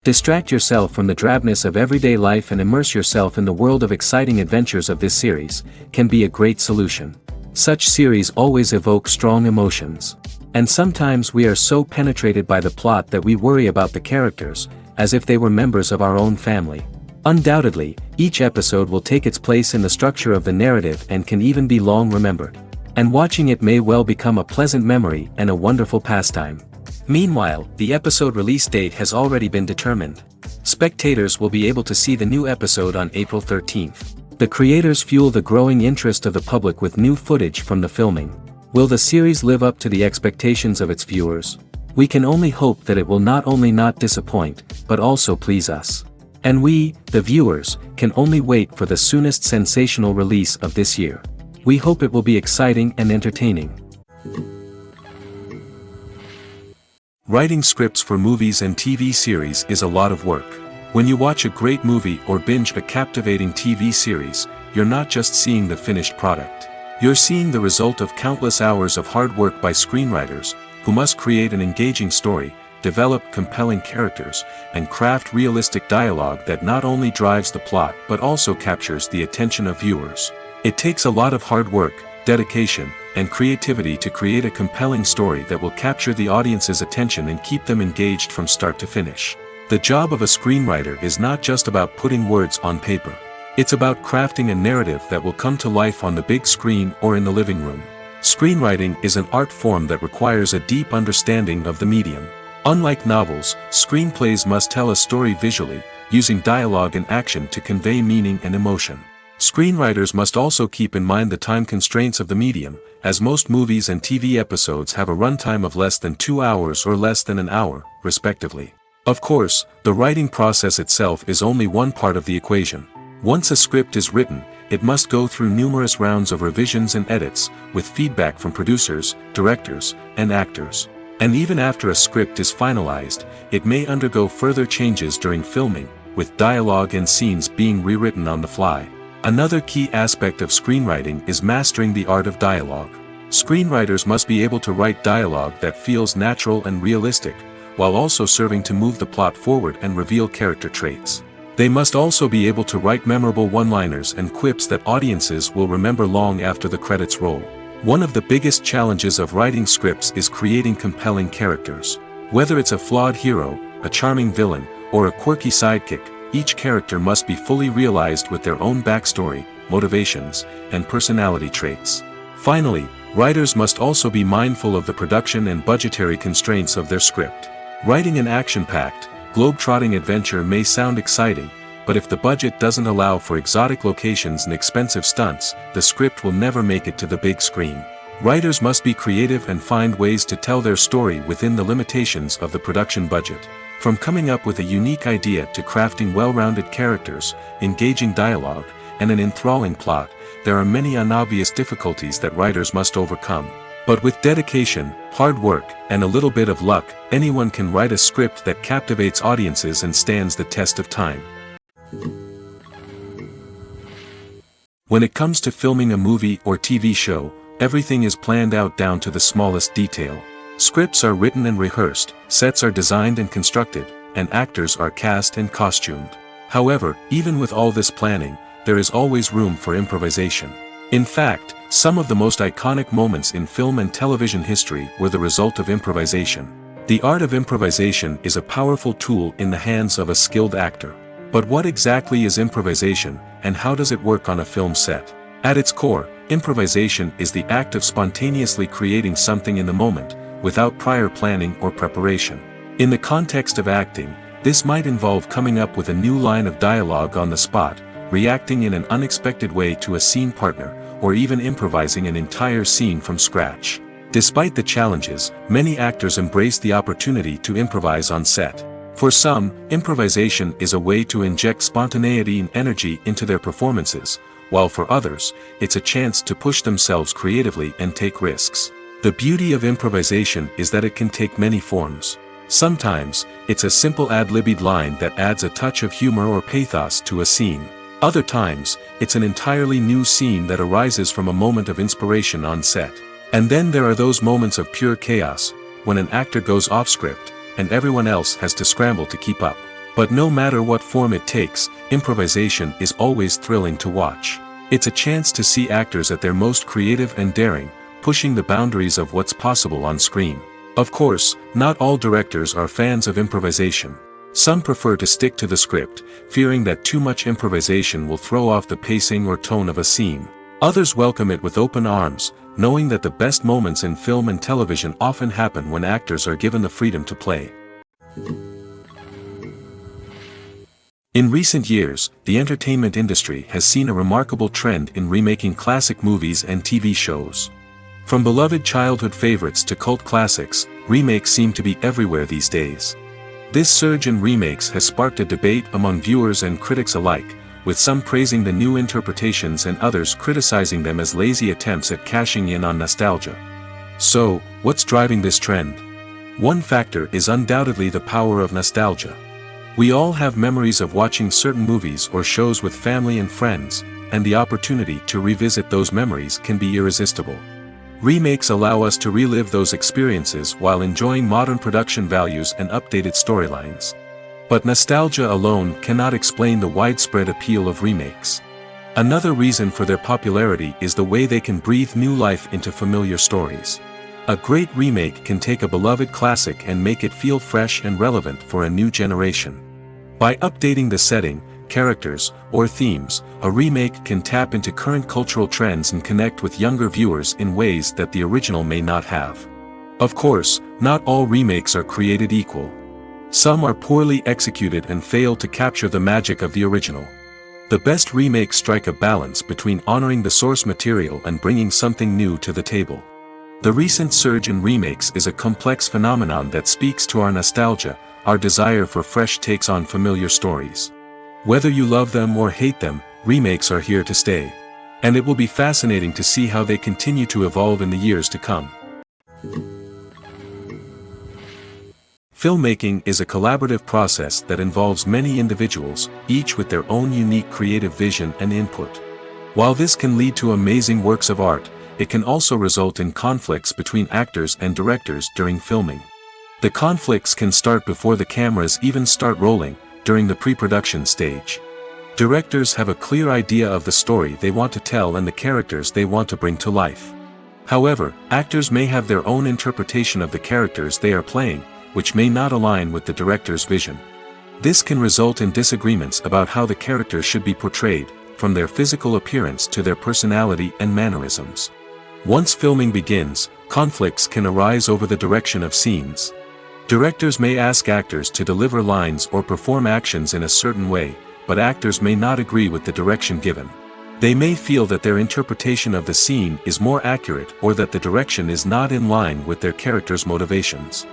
Distract yourself from the drabness of everyday life and immerse yourself in the world of exciting adventures of this series, can be a great solution. Such series always evoke strong emotions. And sometimes we are so penetrated by the plot that we worry about the characters, as if they were members of our own family. Undoubtedly, each episode will take its place in the structure of the narrative and can even be long remembered. And watching it may well become a pleasant memory and a wonderful pastime. Meanwhile, the episode release date has already been determined. Spectators will be able to see the new episode on April 13th. The creators fuel the growing interest of the public with new footage from the filming. Will the series live up to the expectations of its viewers? We can only hope that it will not only not disappoint, but also please us. And we, the viewers, can only wait for the soonest sensational release of this year. We hope it will be exciting and entertaining. Writing scripts for movies and TV series is a lot of work. When you watch a great movie or binge a captivating TV series, you're not just seeing the finished product. You're seeing the result of countless hours of hard work by screenwriters, who must create an engaging story, develop compelling characters, and craft realistic dialogue that not only drives the plot but also captures the attention of viewers. It takes a lot of hard work, dedication, and creativity to create a compelling story that will capture the audience's attention and keep them engaged from start to finish. The job of a screenwriter is not just about putting words on paper. It's about crafting a narrative that will come to life on the big screen or in the living room. Screenwriting is an art form that requires a deep understanding of the medium. Unlike novels, screenplays must tell a story visually, using dialogue and action to convey meaning and emotion. Screenwriters must also keep in mind the time constraints of the medium, as most movies and TV episodes have a runtime of less than 2 hours or less than an hour, respectively. Of course, the writing process itself is only one part of the equation. Once a script is written, it must go through numerous rounds of revisions and edits, with feedback from producers, directors, and actors. And even after a script is finalized, it may undergo further changes during filming, with dialogue and scenes being rewritten on the fly. Another key aspect of screenwriting is mastering the art of dialogue. Screenwriters must be able to write dialogue that feels natural and realistic, while also serving to move the plot forward and reveal character traits. They must also be able to write memorable one-liners and quips that audiences will remember long after the credits roll. One of the biggest challenges of writing scripts is creating compelling characters. Whether it's a flawed hero, a charming villain, or a quirky sidekick, each character must be fully realized with their own backstory, motivations, and personality traits. Finally, writers must also be mindful of the production and budgetary constraints of their script. Writing an action-packed, globe-trotting adventure may sound exciting, but if the budget doesn't allow for exotic locations and expensive stunts, the script will never make it to the big screen. Writers must be creative and find ways to tell their story within the limitations of the production budget. From coming up with a unique idea to crafting well-rounded characters, engaging dialogue, and an enthralling plot, there are many unobvious difficulties that writers must overcome. But with dedication, hard work, and a little bit of luck, anyone can write a script that captivates audiences and stands the test of time. When it comes to filming a movie or TV show, everything is planned out down to the smallest detail. Scripts are written and rehearsed, sets are designed and constructed, and actors are cast and costumed. However, even with all this planning, there is always room for improvisation. In fact, some of the most iconic moments in film and television history were the result of improvisation. The art of improvisation is a powerful tool in the hands of a skilled actor. But what exactly is improvisation, and how does it work on a film set? At its core, improvisation is the act of spontaneously creating something in the moment, without prior planning or preparation. In the context of acting, this might involve coming up with a new line of dialogue on the spot, reacting in an unexpected way to a scene partner, or even improvising an entire scene from scratch. Despite the challenges, many actors embrace the opportunity to improvise on set. For some, improvisation is a way to inject spontaneity and energy into their performances, while for others, it's a chance to push themselves creatively and take risks. The beauty of improvisation is that it can take many forms. Sometimes, it's a simple ad-libbed line that adds a touch of humor or pathos to a scene. Other times, it's an entirely new scene that arises from a moment of inspiration on set. And then there are those moments of pure chaos, when an actor goes off script, and everyone else has to scramble to keep up. But no matter what form it takes, improvisation is always thrilling to watch. It's a chance to see actors at their most creative and daring, pushing the boundaries of what's possible on screen. Of course, not all directors are fans of improvisation. Some prefer to stick to the script, fearing that too much improvisation will throw off the pacing or tone of a scene. Others welcome it with open arms, knowing that the best moments in film and television often happen when actors are given the freedom to play. In recent years, the entertainment industry has seen a remarkable trend in remaking classic movies and TV shows. From beloved childhood favorites to cult classics, remakes seem to be everywhere these days. This surge in remakes has sparked a debate among viewers and critics alike, with some praising the new interpretations and others criticizing them as lazy attempts at cashing in on nostalgia. So, what's driving this trend? One factor is undoubtedly the power of nostalgia. We all have memories of watching certain movies or shows with family and friends, and the opportunity to revisit those memories can be irresistible. Remakes allow us to relive those experiences while enjoying modern production values and updated storylines. But nostalgia alone cannot explain the widespread appeal of remakes. Another reason for their popularity is the way they can breathe new life into familiar stories. A great remake can take a beloved classic and make it feel fresh and relevant for a new generation. By updating the setting, characters, or themes, a remake can tap into current cultural trends and connect with younger viewers in ways that the original may not have. Of course, not all remakes are created equal. Some are poorly executed and fail to capture the magic of the original. The best remakes strike a balance between honoring the source material and bringing something new to the table. The recent surge in remakes is a complex phenomenon that speaks to our nostalgia, our desire for fresh takes on familiar stories. Whether you love them or hate them, remakes are here to stay. And it will be fascinating to see how they continue to evolve in the years to come. Filmmaking is a collaborative process that involves many individuals, each with their own unique creative vision and input. While this can lead to amazing works of art, it can also result in conflicts between actors and directors during filming. The conflicts can start before the cameras even start rolling, during the pre-production stage. Directors have a clear idea of the story they want to tell and the characters they want to bring to life. However, actors may have their own interpretation of the characters they are playing, which may not align with the director's vision. This can result in disagreements about how the characters should be portrayed, from their physical appearance to their personality and mannerisms. Once filming begins, conflicts can arise over the direction of scenes. Directors may ask actors to deliver lines or perform actions in a certain way, but actors may not agree with the direction given. They may feel that their interpretation of the scene is more accurate or that the direction is not in line with their character's motivations.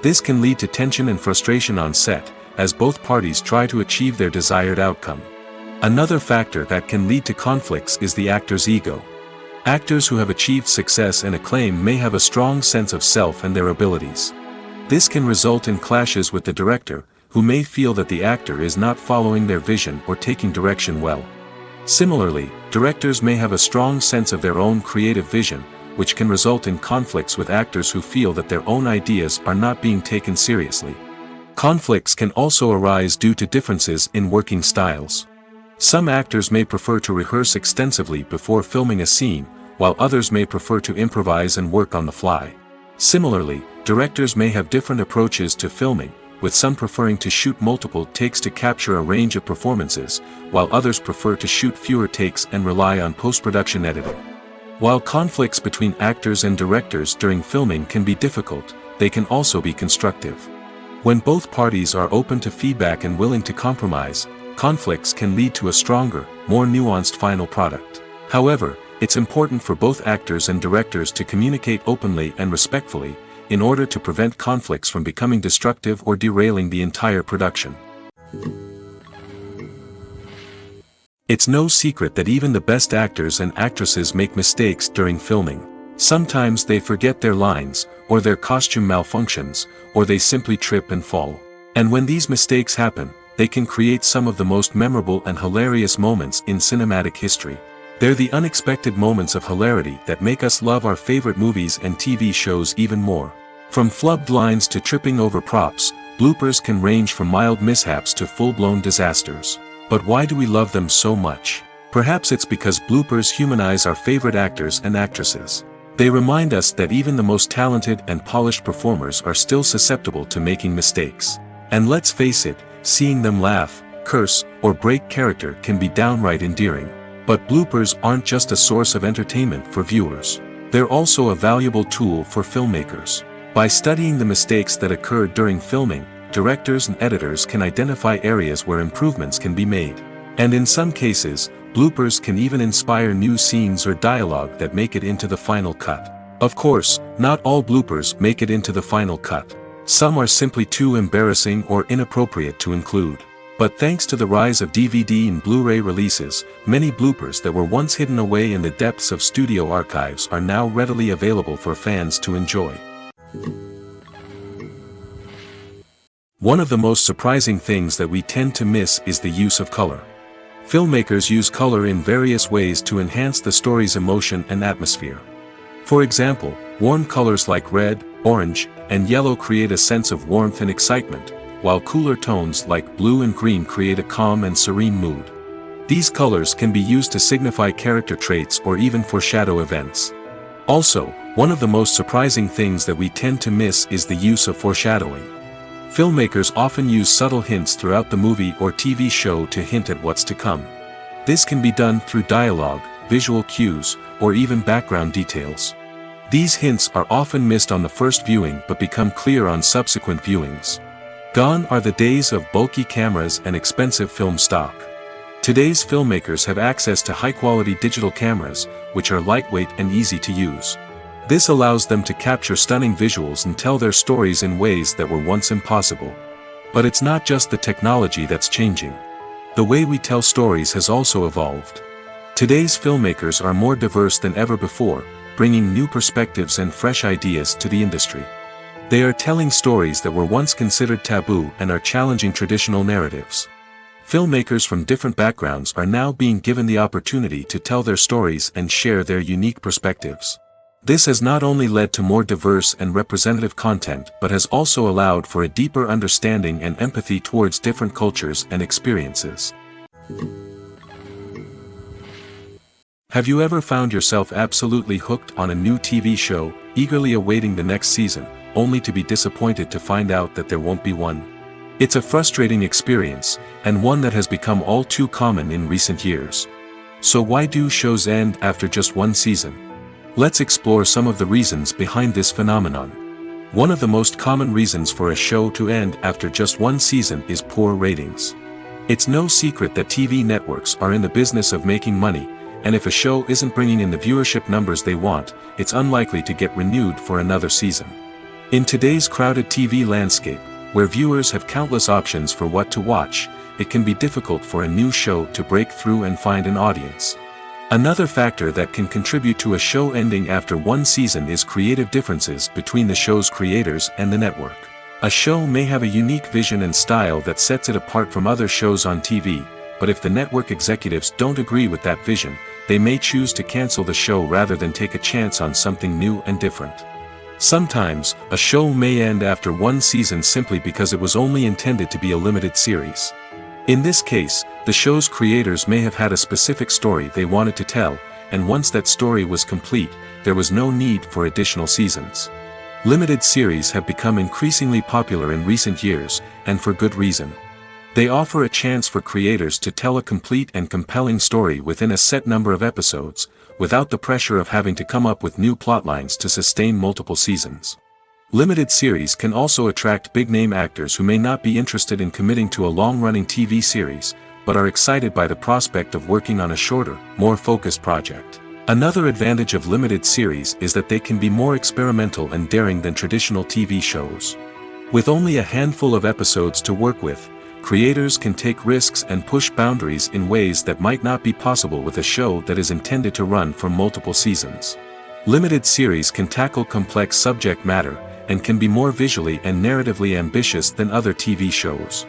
This can lead to tension and frustration on set, as both parties try to achieve their desired outcome. Another factor that can lead to conflicts is the actor's ego. Actors who have achieved success and acclaim may have a strong sense of self and their abilities. This can result in clashes with the director, who may feel that the actor is not following their vision or taking direction well. Similarly, directors may have a strong sense of their own creative vision, which can result in conflicts with actors who feel that their own ideas are not being taken seriously. Conflicts can also arise due to differences in working styles. Some actors may prefer to rehearse extensively before filming a scene, while others may prefer to improvise and work on the fly. Similarly, directors may have different approaches to filming, with some preferring to shoot multiple takes to capture a range of performances, while others prefer to shoot fewer takes and rely on post-production editing. While conflicts between actors and directors during filming can be difficult, they can also be constructive. When both parties are open to feedback and willing to compromise, conflicts can lead to a stronger, more nuanced final product. However, it's important for both actors and directors to communicate openly and respectfully, in order to prevent conflicts from becoming destructive or derailing the entire production. It's no secret that even the best actors and actresses make mistakes during filming. Sometimes they forget their lines, or their costume malfunctions, or they simply trip and fall. And when these mistakes happen, they can create some of the most memorable and hilarious moments in cinematic history. They're the unexpected moments of hilarity that make us love our favorite movies and TV shows even more. From flubbed lines to tripping over props, bloopers can range from mild mishaps to full-blown disasters. But why do we love them so much? Perhaps it's because bloopers humanize our favorite actors and actresses. They remind us that even the most talented and polished performers are still susceptible to making mistakes. And let's face it, seeing them laugh, curse, or break character can be downright endearing. But bloopers aren't just a source of entertainment for viewers. They're also a valuable tool for filmmakers. By studying the mistakes that occurred during filming, directors and editors can identify areas where improvements can be made. And in some cases, bloopers can even inspire new scenes or dialogue that make it into the final cut. Of course, not all bloopers make it into the final cut. Some are simply too embarrassing or inappropriate to include. But thanks to the rise of DVD and Blu-ray releases, many bloopers that were once hidden away in the depths of studio archives are now readily available for fans to enjoy. One of the most surprising things that we tend to miss is the use of color. Filmmakers use color in various ways to enhance the story's emotion and atmosphere. For example, warm colors like red, orange, and yellow create a sense of warmth and excitement, while cooler tones like blue and green create a calm and serene mood. These colors can be used to signify character traits or even foreshadow events. Also, one of the most surprising things that we tend to miss is the use of foreshadowing. Filmmakers often use subtle hints throughout the movie or TV show to hint at what's to come. This can be done through dialogue, visual cues, or even background details. These hints are often missed on the first viewing but become clear on subsequent viewings. Gone are the days of bulky cameras and expensive film stock. Today's filmmakers have access to high-quality digital cameras, which are lightweight and easy to use. This allows them to capture stunning visuals and tell their stories in ways that were once impossible. But it's not just the technology that's changing. The way we tell stories has also evolved. Today's filmmakers are more diverse than ever before, bringing new perspectives and fresh ideas to the industry. They are telling stories that were once considered taboo and are challenging traditional narratives. Filmmakers from different backgrounds are now being given the opportunity to tell their stories and share their unique perspectives. This has not only led to more diverse and representative content but has also allowed for a deeper understanding and empathy towards different cultures and experiences. Have you ever found yourself absolutely hooked on a new TV show, eagerly awaiting the next season, only to be disappointed to find out that there won't be one? It's a frustrating experience, and one that has become all too common in recent years. So why do shows end after just one season? Let's explore some of the reasons behind this phenomenon. One of the most common reasons for a show to end after just one season is poor ratings. It's no secret that TV networks are in the business of making money, and if a show isn't bringing in the viewership numbers they want, it's unlikely to get renewed for another season. In today's crowded TV landscape, where viewers have countless options for what to watch, it can be difficult for a new show to break through and find an audience. Another factor that can contribute to a show ending after one season is creative differences between the show's creators and the network. A show may have a unique vision and style that sets it apart from other shows on TV, but if the network executives don't agree with that vision, they may choose to cancel the show rather than take a chance on something new and different. Sometimes, a show may end after one season simply because it was only intended to be a limited series. In this case, the show's creators may have had a specific story they wanted to tell, and once that story was complete, there was no need for additional seasons. Limited series have become increasingly popular in recent years, and for good reason. They offer a chance for creators to tell a complete and compelling story within a set number of episodes, without the pressure of having to come up with new plotlines to sustain multiple seasons. Limited series can also attract big-name actors who may not be interested in committing to a long-running TV series, but are excited by the prospect of working on a shorter, more focused project. Another advantage of limited series is that they can be more experimental and daring than traditional TV shows. With only a handful of episodes to work with, creators can take risks and push boundaries in ways that might not be possible with a show that is intended to run for multiple seasons. Limited series can tackle complex subject matter, and can be more visually and narratively ambitious than other TV shows.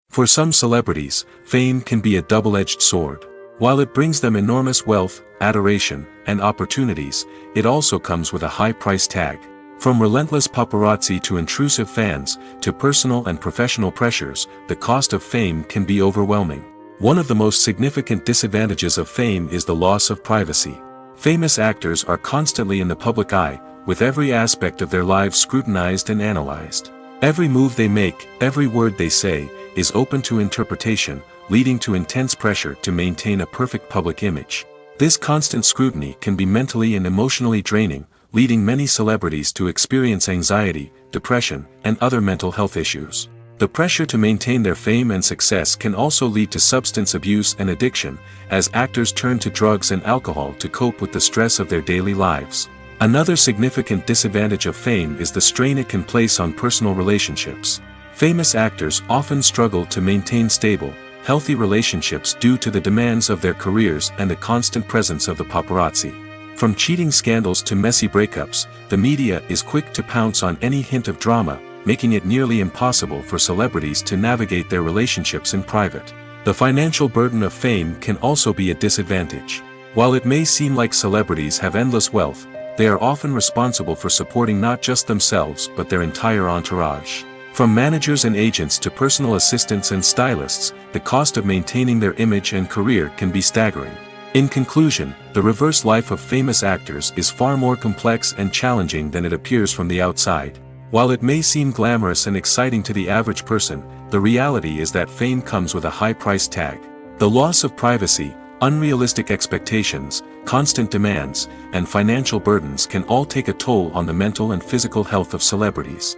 For some celebrities, fame can be a double-edged sword. While it brings them enormous wealth, adoration, and opportunities, it also comes with a high price tag. From relentless paparazzi to intrusive fans, to personal and professional pressures, the cost of fame can be overwhelming. One of the most significant disadvantages of fame is the loss of privacy. Famous actors are constantly in the public eye, with every aspect of their lives scrutinized and analyzed. Every move they make, every word they say, is open to interpretation, leading to intense pressure to maintain a perfect public image. This constant scrutiny can be mentally and emotionally draining, leading many celebrities to experience anxiety, depression, and other mental health issues. The pressure to maintain their fame and success can also lead to substance abuse and addiction, as actors turn to drugs and alcohol to cope with the stress of their daily lives. Another significant disadvantage of fame is the strain it can place on personal relationships. Famous actors often struggle to maintain stable, healthy relationships due to the demands of their careers and the constant presence of the paparazzi. From cheating scandals to messy breakups, the media is quick to pounce on any hint of drama, making it nearly impossible for celebrities to navigate their relationships in private. The financial burden of fame can also be a disadvantage. While it may seem like celebrities have endless wealth, they are often responsible for supporting not just themselves but their entire entourage. From managers and agents to personal assistants and stylists, the cost of maintaining their image and career can be staggering. In conclusion, the reverse life of famous actors is far more complex and challenging than it appears from the outside. While it may seem glamorous and exciting to the average person, the reality is that fame comes with a high price tag. The loss of privacy, unrealistic expectations, constant demands, and financial burdens can all take a toll on the mental and physical health of celebrities.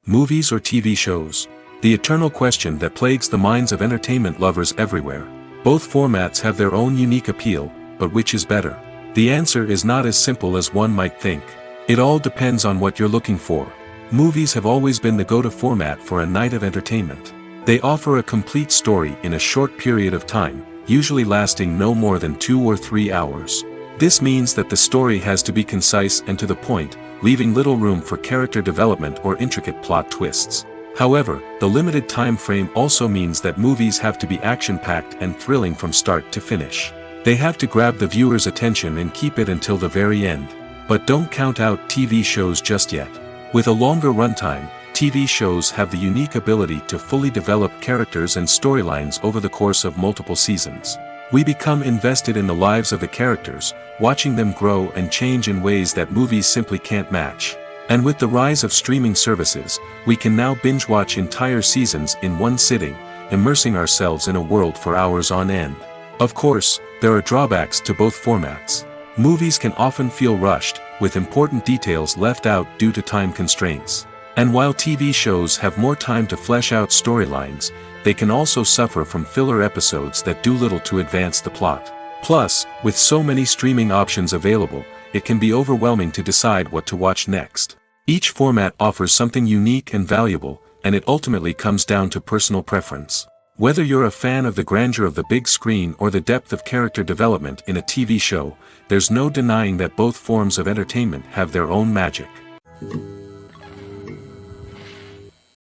Movies or TV shows? The eternal question that plagues the minds of entertainment lovers everywhere. Both formats have their own unique appeal, but which is better? The answer is not as simple as one might think. It all depends on what you're looking for. Movies have always been the go-to format for a night of entertainment. They offer a complete story in a short period of time, usually lasting no more than 2 or 3 hours. This means that the story has to be concise and to the point, leaving little room for character development or intricate plot twists. However, the limited time frame also means that movies have to be action-packed and thrilling from start to finish. They have to grab the viewer's attention and keep it until the very end. But don't count out TV shows just yet. With a longer runtime, TV shows have the unique ability to fully develop characters and storylines over the course of multiple seasons. We become invested in the lives of the characters, watching them grow and change in ways that movies simply can't match. And with the rise of streaming services, we can now binge-watch entire seasons in one sitting, immersing ourselves in a world for hours on end. Of course, there are drawbacks to both formats. Movies can often feel rushed, with important details left out due to time constraints. And while TV shows have more time to flesh out storylines, they can also suffer from filler episodes that do little to advance the plot. Plus, with so many streaming options available, it can be overwhelming to decide what to watch next. Each format offers something unique and valuable, and it ultimately comes down to personal preference. Whether you're a fan of the grandeur of the big screen or the depth of character development in a TV show, there's no denying that both forms of entertainment have their own magic.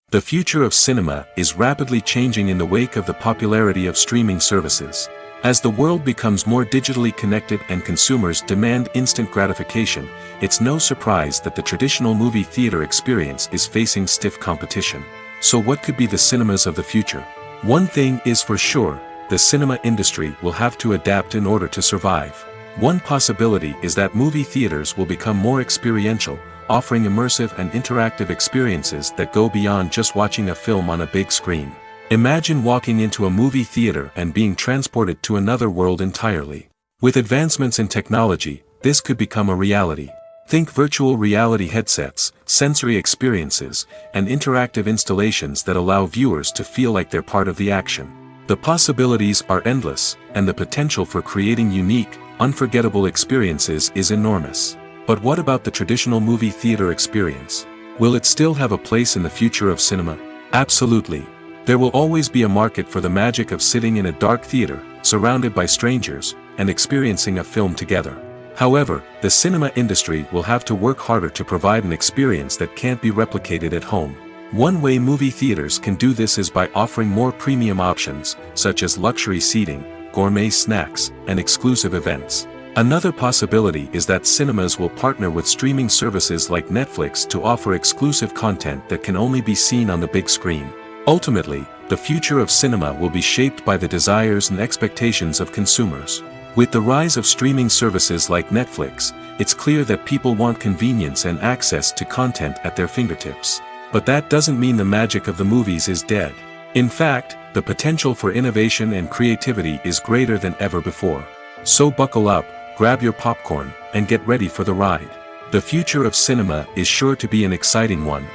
The future of cinema is rapidly changing in the wake of the popularity of streaming services. As the world becomes more digitally connected and consumers demand instant gratification, it's no surprise that the traditional movie theater experience is facing stiff competition. So what could be the cinemas of the future? One thing is for sure, the cinema industry will have to adapt in order to survive. One possibility is that movie theaters will become more experiential, offering immersive and interactive experiences that go beyond just watching a film on a big screen. Imagine walking into a movie theater and being transported to another world entirely. With advancements in technology, this could become a reality. Think virtual reality headsets, sensory experiences, and interactive installations that allow viewers to feel like they're part of the action. The possibilities are endless, and the potential for creating unique, unforgettable experiences is enormous. But what about the traditional movie theater experience? Will it still have a place in the future of cinema? Absolutely. There will always be a market for the magic of sitting in a dark theater, surrounded by strangers, and experiencing a film together. However, the cinema industry will have to work harder to provide an experience that can't be replicated at home. One way movie theaters can do this is by offering more premium options, such as luxury seating, gourmet snacks, and exclusive events. Another possibility is that cinemas will partner with streaming services like Netflix to offer exclusive content that can only be seen on the big screen. Ultimately, the future of cinema will be shaped by the desires and expectations of consumers. With the rise of streaming services like Netflix, it's clear that people want convenience and access to content at their fingertips. But that doesn't mean the magic of the movies is dead. In fact, the potential for innovation and creativity is greater than ever before. So buckle up, grab your popcorn, and get ready for the ride. The future of cinema is sure to be an exciting one.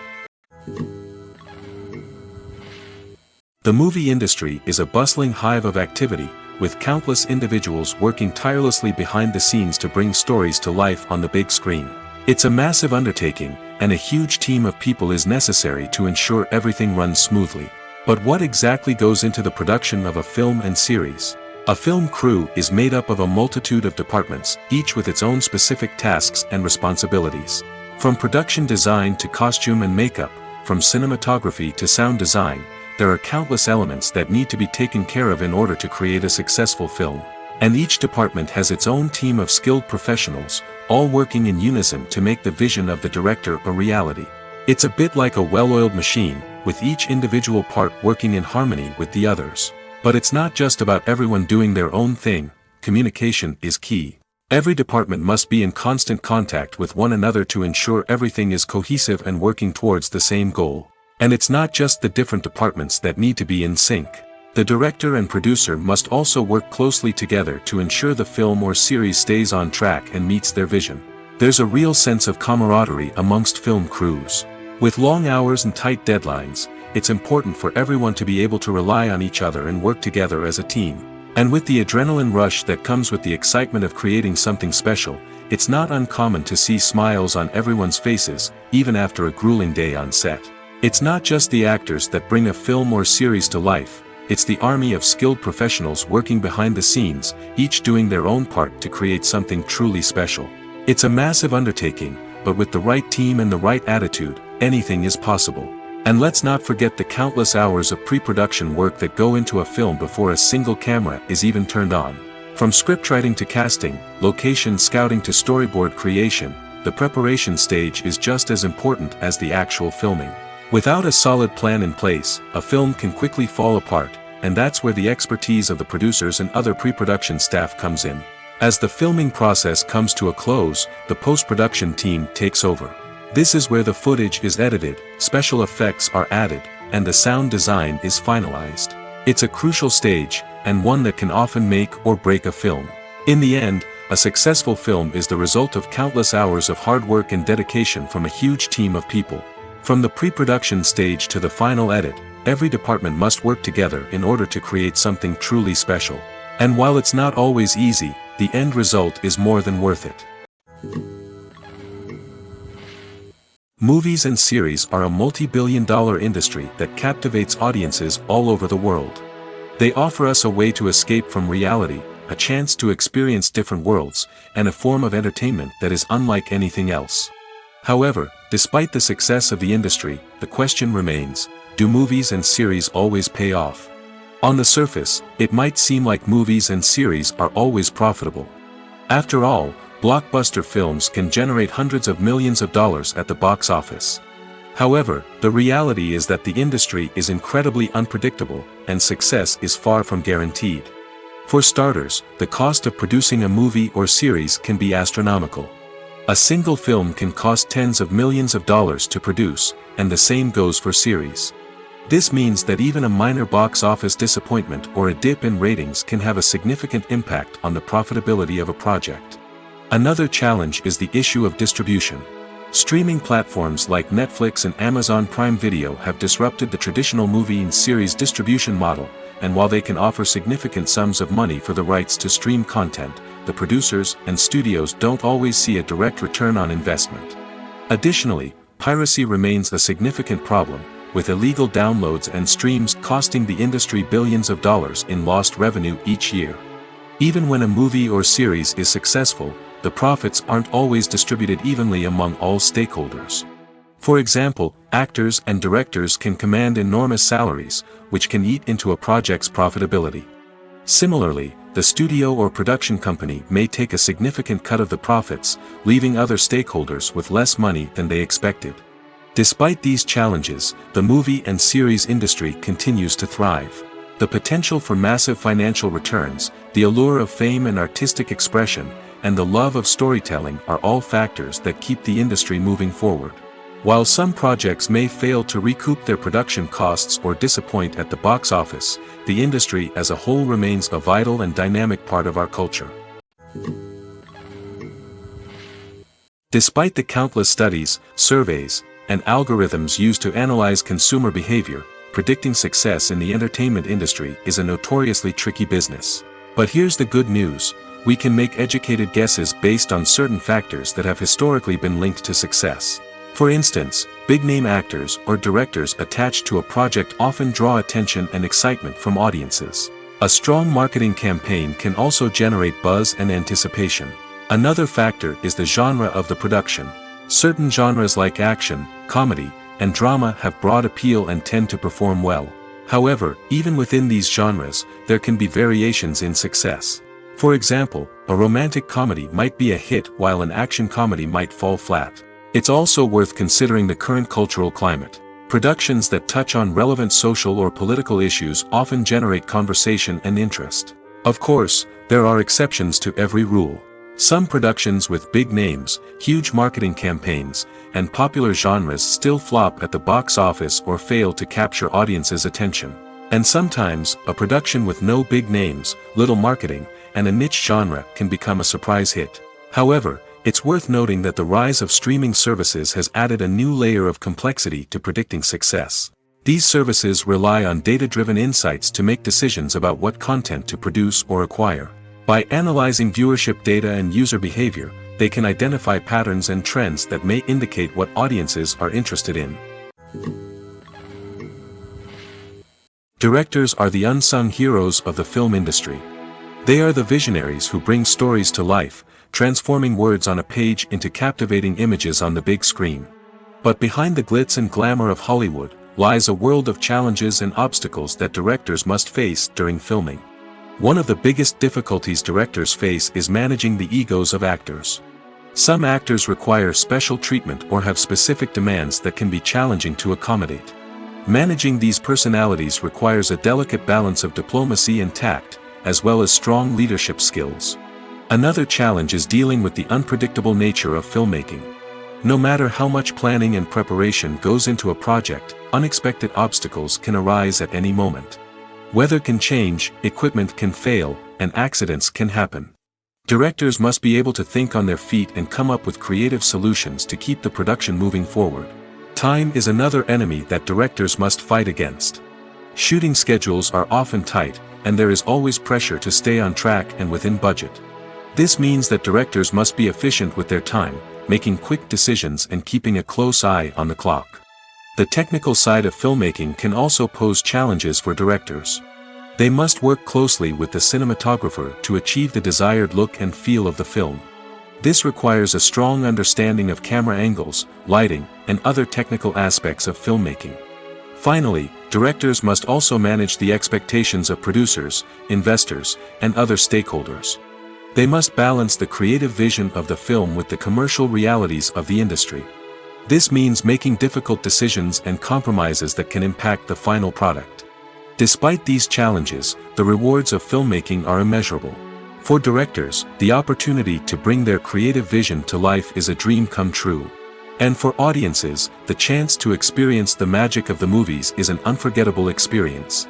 The movie industry is a bustling hive of activity, with countless individuals working tirelessly behind the scenes to bring stories to life on the big screen. It's a massive undertaking, and a huge team of people is necessary to ensure everything runs smoothly. But what exactly goes into the production of a film and series? A film crew is made up of a multitude of departments, each with its own specific tasks and responsibilities. From production design to costume and makeup, from cinematography to sound design, there are countless elements that need to be taken care of in order to create a successful film. And each department has its own team of skilled professionals, all working in unison to make the vision of the director a reality. It's a bit like a well-oiled machine, with each individual part working in harmony with the others. But it's not just about everyone doing their own thing. Communication is key. Every department must be in constant contact with one another to ensure everything is cohesive and working towards the same goal. And it's not just the different departments that need to be in sync. The director and producer must also work closely together to ensure the film or series stays on track and meets their vision. There's a real sense of camaraderie amongst film crews. With long hours and tight deadlines, it's important for everyone to be able to rely on each other and work together as a team. And with the adrenaline rush that comes with the excitement of creating something special, it's not uncommon to see smiles on everyone's faces, even after a grueling day on set. It's not just the actors that bring a film or series to life, it's the army of skilled professionals working behind the scenes, each doing their own part to create something truly special. It's a massive undertaking, but with the right team and the right attitude, anything is possible. And let's not forget the countless hours of pre-production work that go into a film before a single camera is even turned on. From scriptwriting to casting, location scouting to storyboard creation, the preparation stage is just as important as the actual filming. Without a solid plan in place, a film can quickly fall apart, and that's where the expertise of the producers and other pre-production staff comes in. As the filming process comes to a close, the post-production team takes over. This is where the footage is edited, special effects are added, and the sound design is finalized. It's a crucial stage, and one that can often make or break a film. In the end, a successful film is the result of countless hours of hard work and dedication from a huge team of people. From the pre-production stage to the final edit, every department must work together in order to create something truly special. And while it's not always easy, the end result is more than worth it. Movies and series are a multi-billion-dollar industry that captivates audiences all over the world. They offer us a way to escape from reality, a chance to experience different worlds, and a form of entertainment that is unlike anything else. However, despite the success of the industry, the question remains, do movies and series always pay off? On the surface, it might seem like movies and series are always profitable. After all, blockbuster films can generate hundreds of millions of dollars at the box office. However, the reality is that the industry is incredibly unpredictable, and success is far from guaranteed. For starters, the cost of producing a movie or series can be astronomical. A single film can cost tens of millions of dollars to produce, and the same goes for series. This means that even a minor box office disappointment or a dip in ratings can have a significant impact on the profitability of a project. Another challenge is the issue of distribution. Streaming platforms like Netflix and Amazon Prime Video have disrupted the traditional movie and series distribution model, and while they can offer significant sums of money for the rights to stream content, the producers and studios don't always see a direct return on investment. Additionally, piracy remains a significant problem, with illegal downloads and streams costing the industry billions of dollars in lost revenue each year. Even when a movie or series is successful, the profits aren't always distributed evenly among all stakeholders. For example, actors and directors can command enormous salaries, which can eat into a project's profitability. Similarly, the studio or production company may take a significant cut of the profits, leaving other stakeholders with less money than they expected. Despite these challenges, the movie and series industry continues to thrive. The potential for massive financial returns, the allure of fame and artistic expression, and the love of storytelling are all factors that keep the industry moving forward. While some projects may fail to recoup their production costs or disappoint at the box office, the industry as a whole remains a vital and dynamic part of our culture. Despite the countless studies, surveys, and algorithms used to analyze consumer behavior, predicting success in the entertainment industry is a notoriously tricky business. But here's the good news: we can make educated guesses based on certain factors that have historically been linked to success. For instance, big-name actors or directors attached to a project often draw attention and excitement from audiences. A strong marketing campaign can also generate buzz and anticipation. Another factor is the genre of the production. Certain genres like action, comedy, and drama have broad appeal and tend to perform well. However, even within these genres, there can be variations in success. For example, a romantic comedy might be a hit while an action comedy might fall flat. It's also worth considering the current cultural climate. Productions that touch on relevant social or political issues often generate conversation and interest. Of course, there are exceptions to every rule. Some productions with big names, huge marketing campaigns, and popular genres still flop at the box office or fail to capture audiences' attention. And sometimes, a production with no big names, little marketing, and a niche genre can become a surprise hit. However, it's worth noting that the rise of streaming services has added a new layer of complexity to predicting success. These services rely on data-driven insights to make decisions about what content to produce or acquire. By analyzing viewership data and user behavior, they can identify patterns and trends that may indicate what audiences are interested in. Directors are the unsung heroes of the film industry. They are the visionaries who bring stories to life, transforming words on a page into captivating images on the big screen. But behind the glitz and glamour of Hollywood lies a world of challenges and obstacles that directors must face during filming. One of the biggest difficulties directors face is managing the egos of actors. Some actors require special treatment or have specific demands that can be challenging to accommodate. Managing these personalities requires a delicate balance of diplomacy and tact, as well as strong leadership skills. Another challenge is dealing with the unpredictable nature of filmmaking. No matter how much planning and preparation goes into a project, unexpected obstacles can arise at any moment. Weather can change, equipment can fail, and accidents can happen. Directors must be able to think on their feet and come up with creative solutions to keep the production moving forward. Time is another enemy that directors must fight against. Shooting schedules are often tight, and there is always pressure to stay on track and within budget. This means that directors must be efficient with their time, making quick decisions and keeping a close eye on the clock. The technical side of filmmaking can also pose challenges for directors. They must work closely with the cinematographer to achieve the desired look and feel of the film. This requires a strong understanding of camera angles, lighting, and other technical aspects of filmmaking. Finally, directors must also manage the expectations of producers, investors, and other stakeholders. They must balance the creative vision of the film with the commercial realities of the industry. This means making difficult decisions and compromises that can impact the final product. Despite these challenges, the rewards of filmmaking are immeasurable. For directors, the opportunity to bring their creative vision to life is a dream come true. And for audiences, the chance to experience the magic of the movies is an unforgettable experience.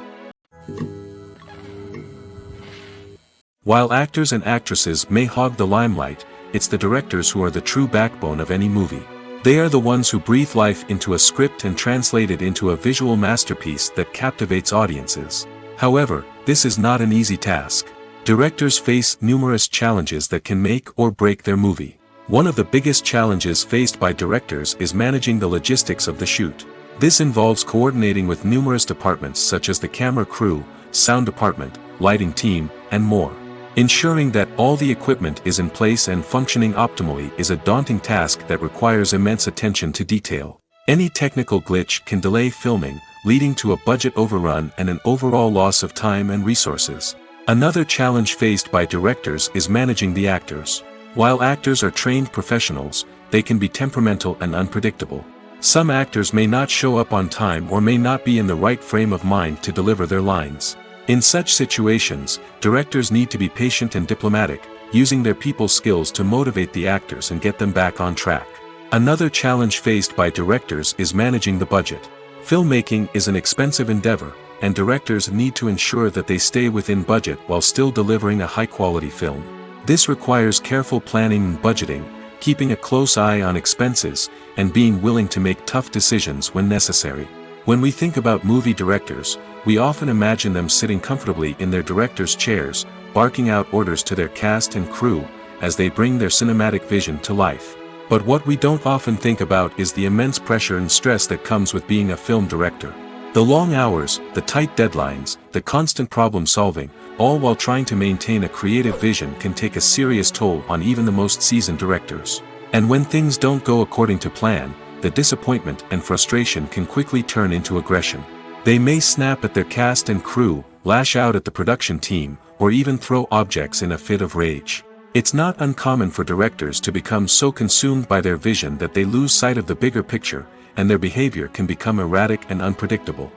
While actors and actresses may hog the limelight, it's the directors who are the true backbone of any movie. They are the ones who breathe life into a script and translate it into a visual masterpiece that captivates audiences. However, this is not an easy task. Directors face numerous challenges that can make or break their movie. One of the biggest challenges faced by directors is managing the logistics of the shoot. This involves coordinating with numerous departments such as the camera crew, sound department, lighting team, and more. Ensuring that all the equipment is in place and functioning optimally is a daunting task that requires immense attention to detail. Any technical glitch can delay filming, leading to a budget overrun and an overall loss of time and resources. Another challenge faced by directors is managing the actors. While actors are trained professionals, they can be temperamental and unpredictable. Some actors may not show up on time or may not be in the right frame of mind to deliver their lines. In such situations, directors need to be patient and diplomatic, using their people skills to motivate the actors and get them back on track. Another challenge faced by directors is managing the budget. Filmmaking is an expensive endeavor, and directors need to ensure that they stay within budget while still delivering a high-quality film. This requires careful planning and budgeting, keeping a close eye on expenses, and being willing to make tough decisions when necessary. When we think about movie directors, we often imagine them sitting comfortably in their director's chairs, barking out orders to their cast and crew, as they bring their cinematic vision to life. But what we don't often think about is the immense pressure and stress that comes with being a film director. The long hours, the tight deadlines, the constant problem solving, all while trying to maintain a creative vision can take a serious toll on even the most seasoned directors. And when things don't go according to plan, the disappointment and frustration can quickly turn into aggression. They may snap at their cast and crew, lash out at the production team, or even throw objects in a fit of rage. It's not uncommon for directors to become so consumed by their vision that they lose sight of the bigger picture, and their behavior can become erratic and unpredictable.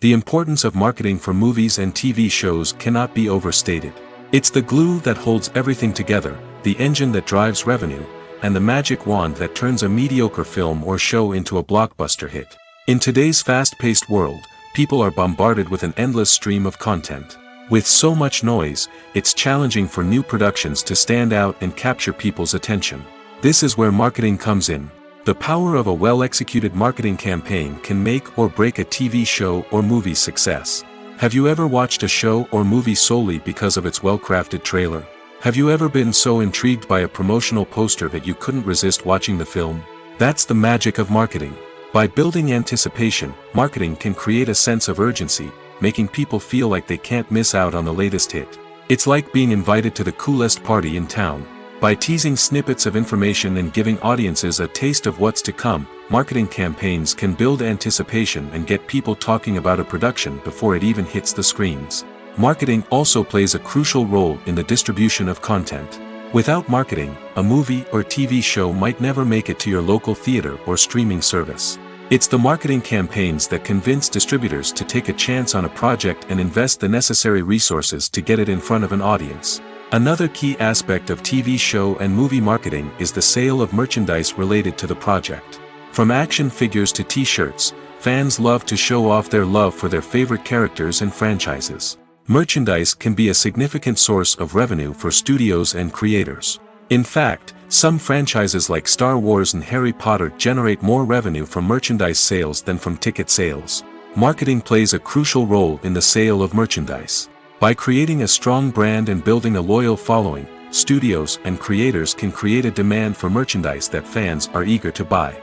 The importance of marketing for movies and TV shows cannot be overstated. It's the glue that holds everything together, the engine that drives revenue, and the magic wand that turns a mediocre film or show into a blockbuster hit. In today's fast-paced world, people are bombarded with an endless stream of content. With so much noise, it's challenging for new productions to stand out and capture people's attention. This is where marketing comes in. The power of a well-executed marketing campaign can make or break a TV show or movie's success. Have you ever watched a show or movie solely because of its well-crafted trailer? Have you ever been so intrigued by a promotional poster that you couldn't resist watching the film? That's the magic of marketing. By building anticipation, marketing can create a sense of urgency, making people feel like they can't miss out on the latest hit. It's like being invited to the coolest party in town. By teasing snippets of information and giving audiences a taste of what's to come, marketing campaigns can build anticipation and get people talking about a production before it even hits the screens. Marketing also plays a crucial role in the distribution of content. Without marketing, a movie or TV show might never make it to your local theater or streaming service. It's the marketing campaigns that convince distributors to take a chance on a project and invest the necessary resources to get it in front of an audience. Another key aspect of TV show and movie marketing is the sale of merchandise related to the project. From action figures to t-shirts, fans love to show off their love for their favorite characters and franchises. Merchandise can be a significant source of revenue for studios and creators. In fact, some franchises like Star Wars and Harry Potter generate more revenue from merchandise sales than from ticket sales. Marketing plays a crucial role in the sale of merchandise. By creating a strong brand and building a loyal following, studios and creators can create a demand for merchandise that fans are eager to buy.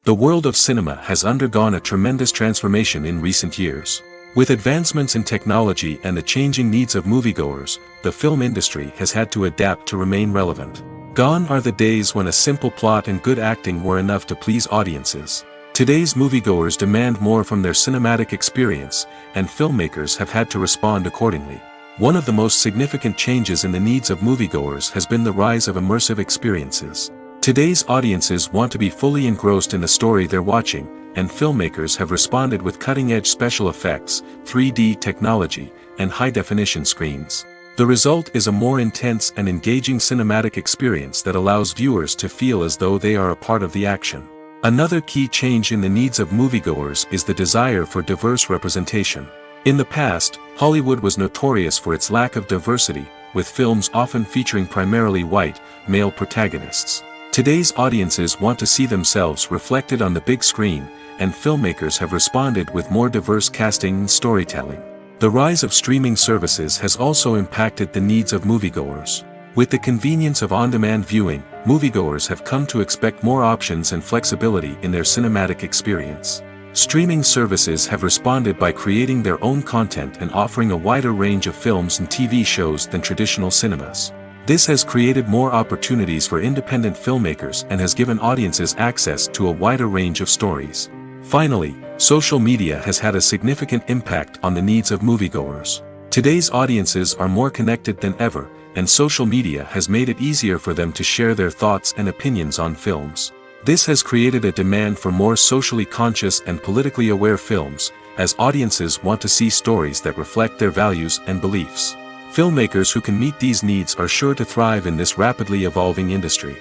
The world of cinema has undergone a tremendous transformation in recent years. With advancements in technology and the changing needs of moviegoers, the film industry has had to adapt to remain relevant. Gone are the days when a simple plot and good acting were enough to please audiences. Today's moviegoers demand more from their cinematic experience, and filmmakers have had to respond accordingly. One of the most significant changes in the needs of moviegoers has been the rise of immersive experiences. Today's audiences want to be fully engrossed in the story they're watching, and filmmakers have responded with cutting-edge special effects, 3D technology, and high-definition screens. The result is a more intense and engaging cinematic experience that allows viewers to feel as though they are a part of the action. Another key change in the needs of moviegoers is the desire for diverse representation. In the past, Hollywood was notorious for its lack of diversity, with films often featuring primarily white, male protagonists. Today's audiences want to see themselves reflected on the big screen, and filmmakers have responded with more diverse casting and storytelling. The rise of streaming services has also impacted the needs of moviegoers. With the convenience of on-demand viewing, moviegoers have come to expect more options and flexibility in their cinematic experience. Streaming services have responded by creating their own content and offering a wider range of films and TV shows than traditional cinemas. This has created more opportunities for independent filmmakers and has given audiences access to a wider range of stories. Finally, social media has had a significant impact on the needs of moviegoers. Today's audiences are more connected than ever, and social media has made it easier for them to share their thoughts and opinions on films. This has created a demand for more socially conscious and politically aware films, as audiences want to see stories that reflect their values and beliefs. Filmmakers who can meet these needs are sure to thrive in this rapidly evolving industry.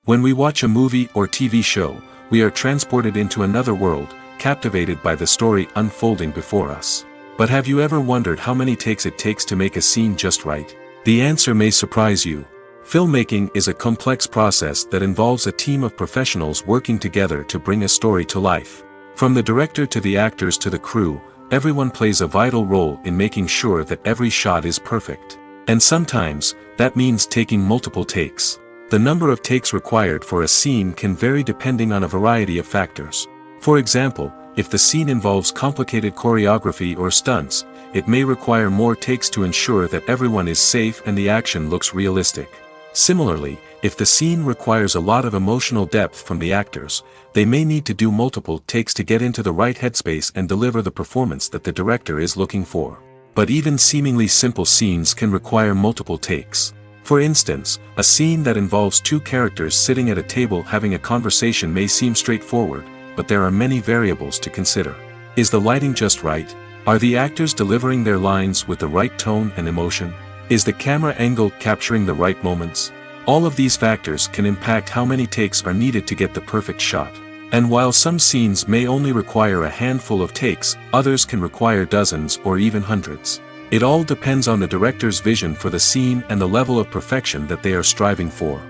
When we watch a movie or TV show, we are transported into another world, captivated by the story unfolding before us. But have you ever wondered how many takes it takes to make a scene just right? The answer may surprise you. Filmmaking is a complex process that involves a team of professionals working together to bring a story to life. From the director to the actors to the crew, everyone plays a vital role in making sure that every shot is perfect. And sometimes, that means taking multiple takes. The number of takes required for a scene can vary depending on a variety of factors. For example, if the scene involves complicated choreography or stunts, it may require more takes to ensure that everyone is safe and the action looks realistic. Similarly, if the scene requires a lot of emotional depth from the actors, they may need to do multiple takes to get into the right headspace and deliver the performance that the director is looking for. But even seemingly simple scenes can require multiple takes. For instance, a scene that involves two characters sitting at a table having a conversation may seem straightforward, but there are many variables to consider. Is the lighting just right? Are the actors delivering their lines with the right tone and emotion? Is the camera angle capturing the right moments? All of these factors can impact how many takes are needed to get the perfect shot. And while some scenes may only require a handful of takes, others can require dozens or even hundreds. It all depends on the director's vision for the scene and the level of perfection that they are striving for.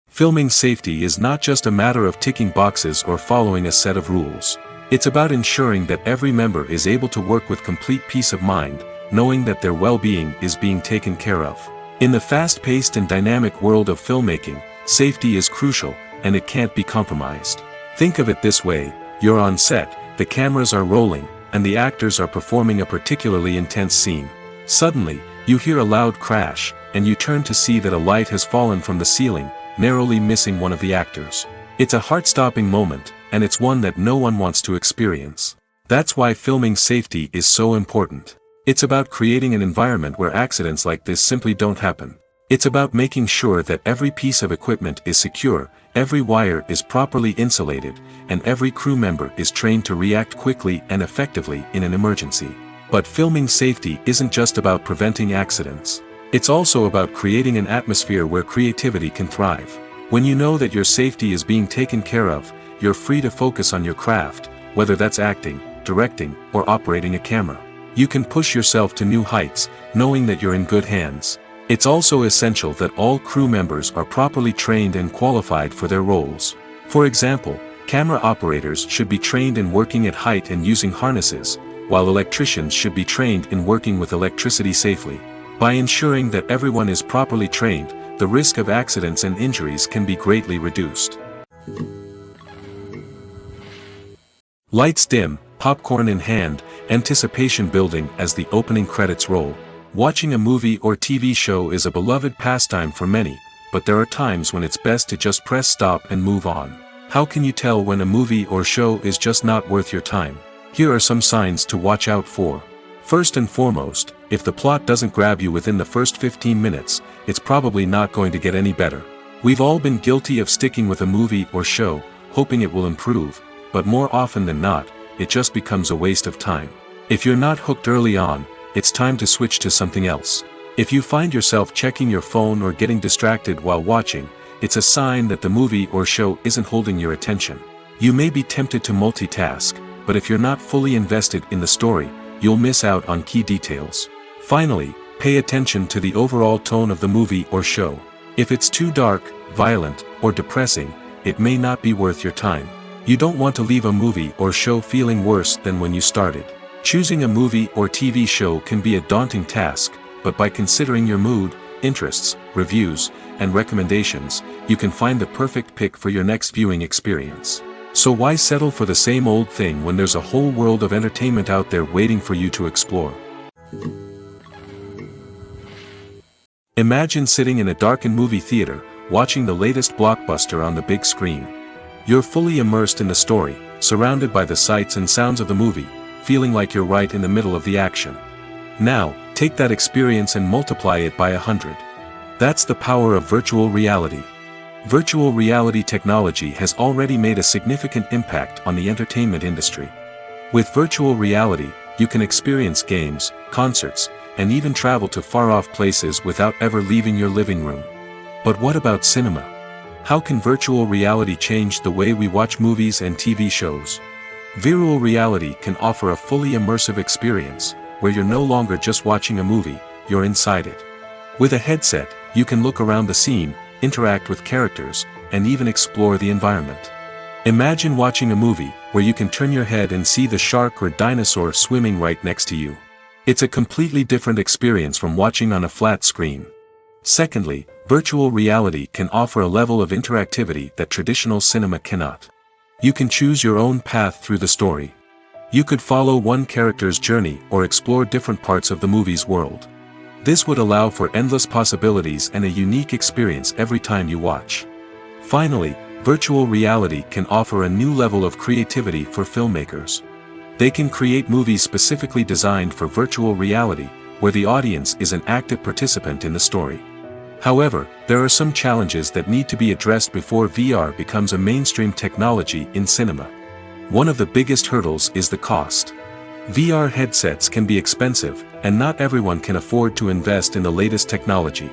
Filming safety is not just a matter of ticking boxes or following a set of rules. It's about ensuring that every member is able to work with complete peace of mind, knowing that their well-being is being taken care of. In the fast-paced and dynamic world of filmmaking, safety is crucial, and it can't be compromised. Think of it this way: you're on set, the cameras are rolling, and the actors are performing a particularly intense scene. Suddenly, you hear a loud crash, and you turn to see that a light has fallen from the ceiling, narrowly missing one of the actors. It's a heart-stopping moment, and it's one that no one wants to experience. That's why filming safety is so important. It's about creating an environment where accidents like this simply don't happen. It's about making sure that every piece of equipment is secure, every wire is properly insulated, and every crew member is trained to react quickly and effectively in an emergency. But filming safety isn't just about preventing accidents. It's also about creating an atmosphere where creativity can thrive. When you know that your safety is being taken care of, you're free to focus on your craft, whether that's acting, directing, or operating a camera. You can push yourself to new heights, knowing that you're in good hands. It's also essential that all crew members are properly trained and qualified for their roles. For example, camera operators should be trained in working at height and using harnesses, while electricians should be trained in working with electricity safely. By ensuring that everyone is properly trained, the risk of accidents and injuries can be greatly reduced. Lights dim, popcorn in hand, anticipation building as the opening credits roll. Watching a movie or TV show is a beloved pastime for many, but there are times when it's best to just press stop and move on. How can you tell when a movie or show is just not worth your time? Here are some signs to watch out for. First and foremost, if the plot doesn't grab you within the first 15 minutes, it's probably not going to get any better. We've all been guilty of sticking with a movie or show, hoping it will improve, but more often than not, it just becomes a waste of time. If you're not hooked early on, it's time to switch to something else. If you find yourself checking your phone or getting distracted while watching, it's a sign that the movie or show isn't holding your attention. You may be tempted to multitask, but if you're not fully invested in the story, you'll miss out on key details. Finally, pay attention to the overall tone of the movie or show. If it's too dark, violent, or depressing, it may not be worth your time. You don't want to leave a movie or show feeling worse than when you started. Choosing a movie or TV show can be a daunting task, but by considering your mood, interests, reviews, and recommendations, you can find the perfect pick for your next viewing experience. So why settle for the same old thing when there's a whole world of entertainment out there waiting for you to explore? Imagine sitting in a darkened movie theater, watching the latest blockbuster on the big screen. You're fully immersed in the story, surrounded by the sights and sounds of the movie, feeling like you're right in the middle of the action. Now, take that experience and multiply it by 100. That's the power of virtual reality. Virtual reality technology has already made a significant impact on the entertainment industry. With virtual reality, you can experience games, concerts, and even travel to far-off places without ever leaving your living room. But what about cinema? How can virtual reality change the way we watch movies and TV shows? Virtual reality can offer a fully immersive experience, where you're no longer just watching a movie, you're inside it. With a headset, you can look around the scene, interact with characters, and even explore the environment. Imagine watching a movie, where you can turn your head and see the shark or dinosaur swimming right next to you. It's a completely different experience from watching on a flat screen. Secondly, virtual reality can offer a level of interactivity that traditional cinema cannot. You can choose your own path through the story. You could follow one character's journey or explore different parts of the movie's world. This would allow for endless possibilities and a unique experience every time you watch. Finally, virtual reality can offer a new level of creativity for filmmakers. They can create movies specifically designed for virtual reality, where the audience is an active participant in the story. However, there are some challenges that need to be addressed before VR becomes a mainstream technology in cinema. One of the biggest hurdles is the cost. VR headsets can be expensive, and not everyone can afford to invest in the latest technology.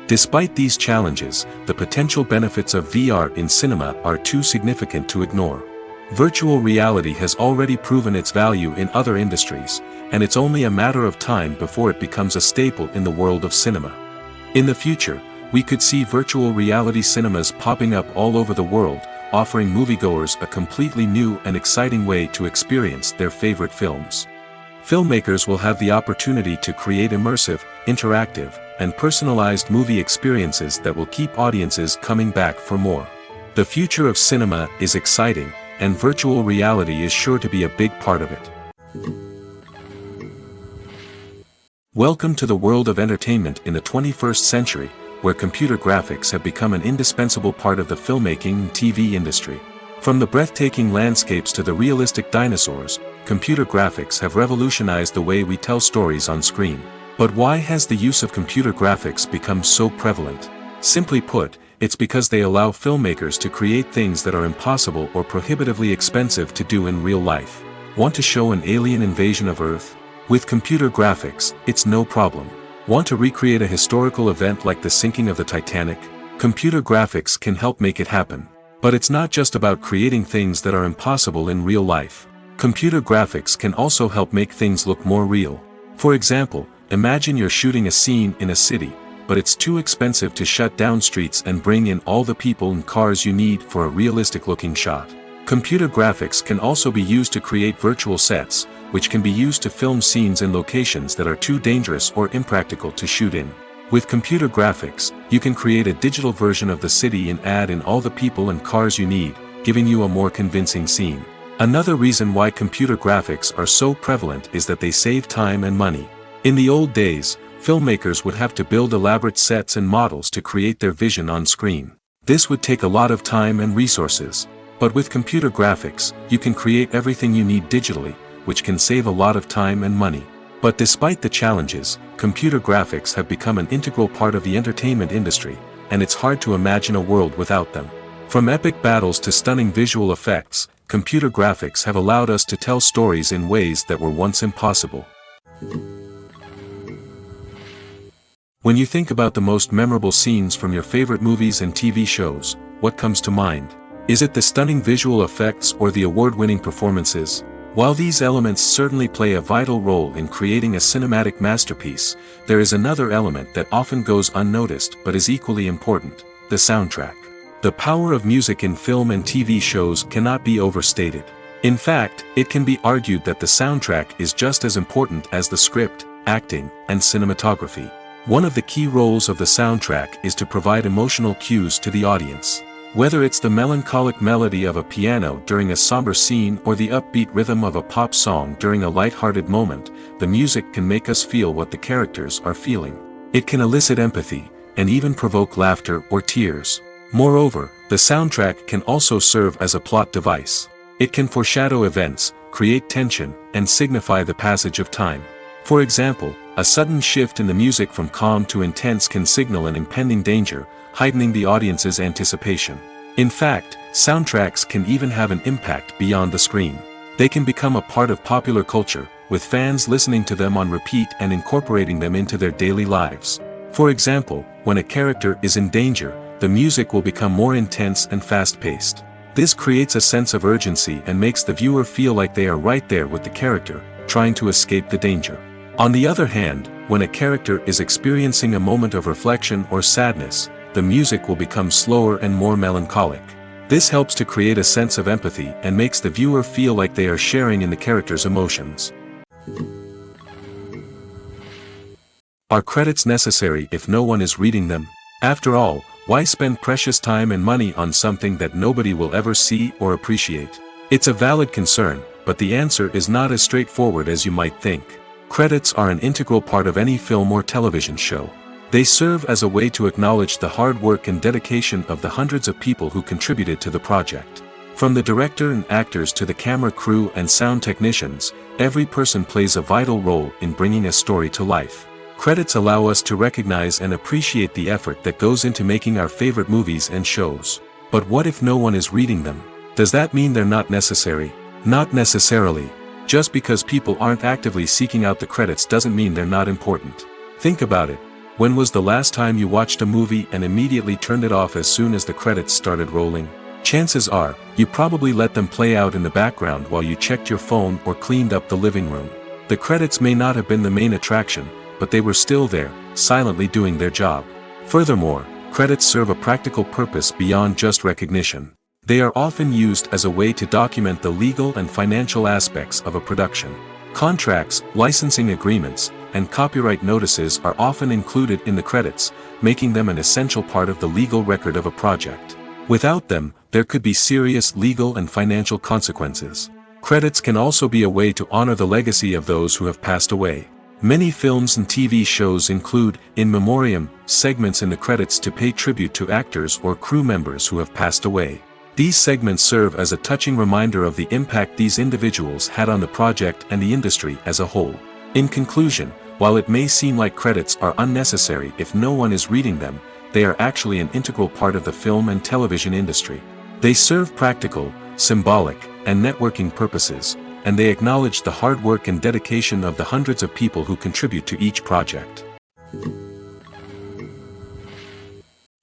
Despite these challenges, the potential benefits of VR in cinema are too significant to ignore. Virtual reality has already proven its value in other industries, and it's only a matter of time before it becomes a staple in the world of cinema. In the future, we could see virtual reality cinemas popping up all over the world, offering moviegoers a completely new and exciting way to experience their favorite films. Filmmakers will have the opportunity to create immersive, interactive, and personalized movie experiences that will keep audiences coming back for more. The future of cinema is exciting, and virtual reality is sure to be a big part of it. Welcome to the world of entertainment in the 21st century, where computer graphics have become an indispensable part of the filmmaking and TV industry. From the breathtaking landscapes to the realistic dinosaurs, computer graphics have revolutionized the way we tell stories on screen. But why has the use of computer graphics become so prevalent? Simply put, it's because they allow filmmakers to create things that are impossible or prohibitively expensive to do in real life. Want to show an alien invasion of Earth? With computer graphics, it's no problem. Want to recreate a historical event like the sinking of the Titanic? Computer graphics can help make it happen. But it's not just about creating things that are impossible in real life. Computer graphics can also help make things look more real. For example, imagine you're shooting a scene in a city, but it's too expensive to shut down streets and bring in all the people and cars you need for a realistic-looking shot. Computer graphics can also be used to create virtual sets, which can be used to film scenes in locations that are too dangerous or impractical to shoot in. With computer graphics, you can create a digital version of the city and add in all the people and cars you need, giving you a more convincing scene. Another reason why computer graphics are so prevalent is that they save time and money. In the old days, filmmakers would have to build elaborate sets and models to create their vision on screen. This would take a lot of time and resources. But with computer graphics, you can create everything you need digitally, which can save a lot of time and money. But despite the challenges, computer graphics have become an integral part of the entertainment industry, and it's hard to imagine a world without them. From epic battles to stunning visual effects, computer graphics have allowed us to tell stories in ways that were once impossible. When you think about the most memorable scenes from your favorite movies and TV shows, what comes to mind? Is it the stunning visual effects or the award-winning performances? While these elements certainly play a vital role in creating a cinematic masterpiece, there is another element that often goes unnoticed but is equally important: the soundtrack. The power of music in film and TV shows cannot be overstated. In fact, it can be argued that the soundtrack is just as important as the script, acting, and cinematography. One of the key roles of the soundtrack is to provide emotional cues to the audience. Whether it's the melancholic melody of a piano during a somber scene or the upbeat rhythm of a pop song during a light-hearted moment, the music can make us feel what the characters are feeling. It can elicit empathy, and even provoke laughter or tears. Moreover, the soundtrack can also serve as a plot device. It can foreshadow events, create tension, and signify the passage of time. For example, a sudden shift in the music from calm to intense can signal an impending danger, heightening the audience's anticipation. In fact, soundtracks can even have an impact beyond the screen. They can become a part of popular culture, with fans listening to them on repeat and incorporating them into their daily lives. For example, when a character is in danger, the music will become more intense and fast-paced. This creates a sense of urgency and makes the viewer feel like they are right there with the character, trying to escape the danger. On the other hand, when a character is experiencing a moment of reflection or sadness, the music will become slower and more melancholic. This helps to create a sense of empathy and makes the viewer feel like they are sharing in the character's emotions. Are credits necessary if no one is reading them? After all, why spend precious time and money on something that nobody will ever see or appreciate? It's a valid concern, but the answer is not as straightforward as you might think. Credits are an integral part of any film or television show. They serve as a way to acknowledge the hard work and dedication of the hundreds of people who contributed to the project. From the director and actors to the camera crew and sound technicians, every person plays a vital role in bringing a story to life. Credits allow us to recognize and appreciate the effort that goes into making our favorite movies and shows. But what if no one is reading them? Does that mean they're not necessary? Not necessarily. Just because people aren't actively seeking out the credits doesn't mean they're not important. Think about it. When was the last time you watched a movie and immediately turned it off as soon as the credits started rolling? Chances are, you probably let them play out in the background while you checked your phone or cleaned up the living room. The credits may not have been the main attraction, but they were still there, silently doing their job. Furthermore, credits serve a practical purpose beyond just recognition. They are often used as a way to document the legal and financial aspects of a production. Contracts, licensing agreements, and copyright notices are often included in the credits, making them an essential part of the legal record of a project. Without them, there could be serious legal and financial consequences. Credits can also be a way to honor the legacy of those who have passed away. Many films and TV shows include, in memoriam, segments in the credits to pay tribute to actors or crew members who have passed away. These segments serve as a touching reminder of the impact these individuals had on the project and the industry as a whole. In conclusion, while it may seem like credits are unnecessary if no one is reading them, they are actually an integral part of the film and television industry. They serve practical, symbolic, and networking purposes, and they acknowledge the hard work and dedication of the hundreds of people who contribute to each project.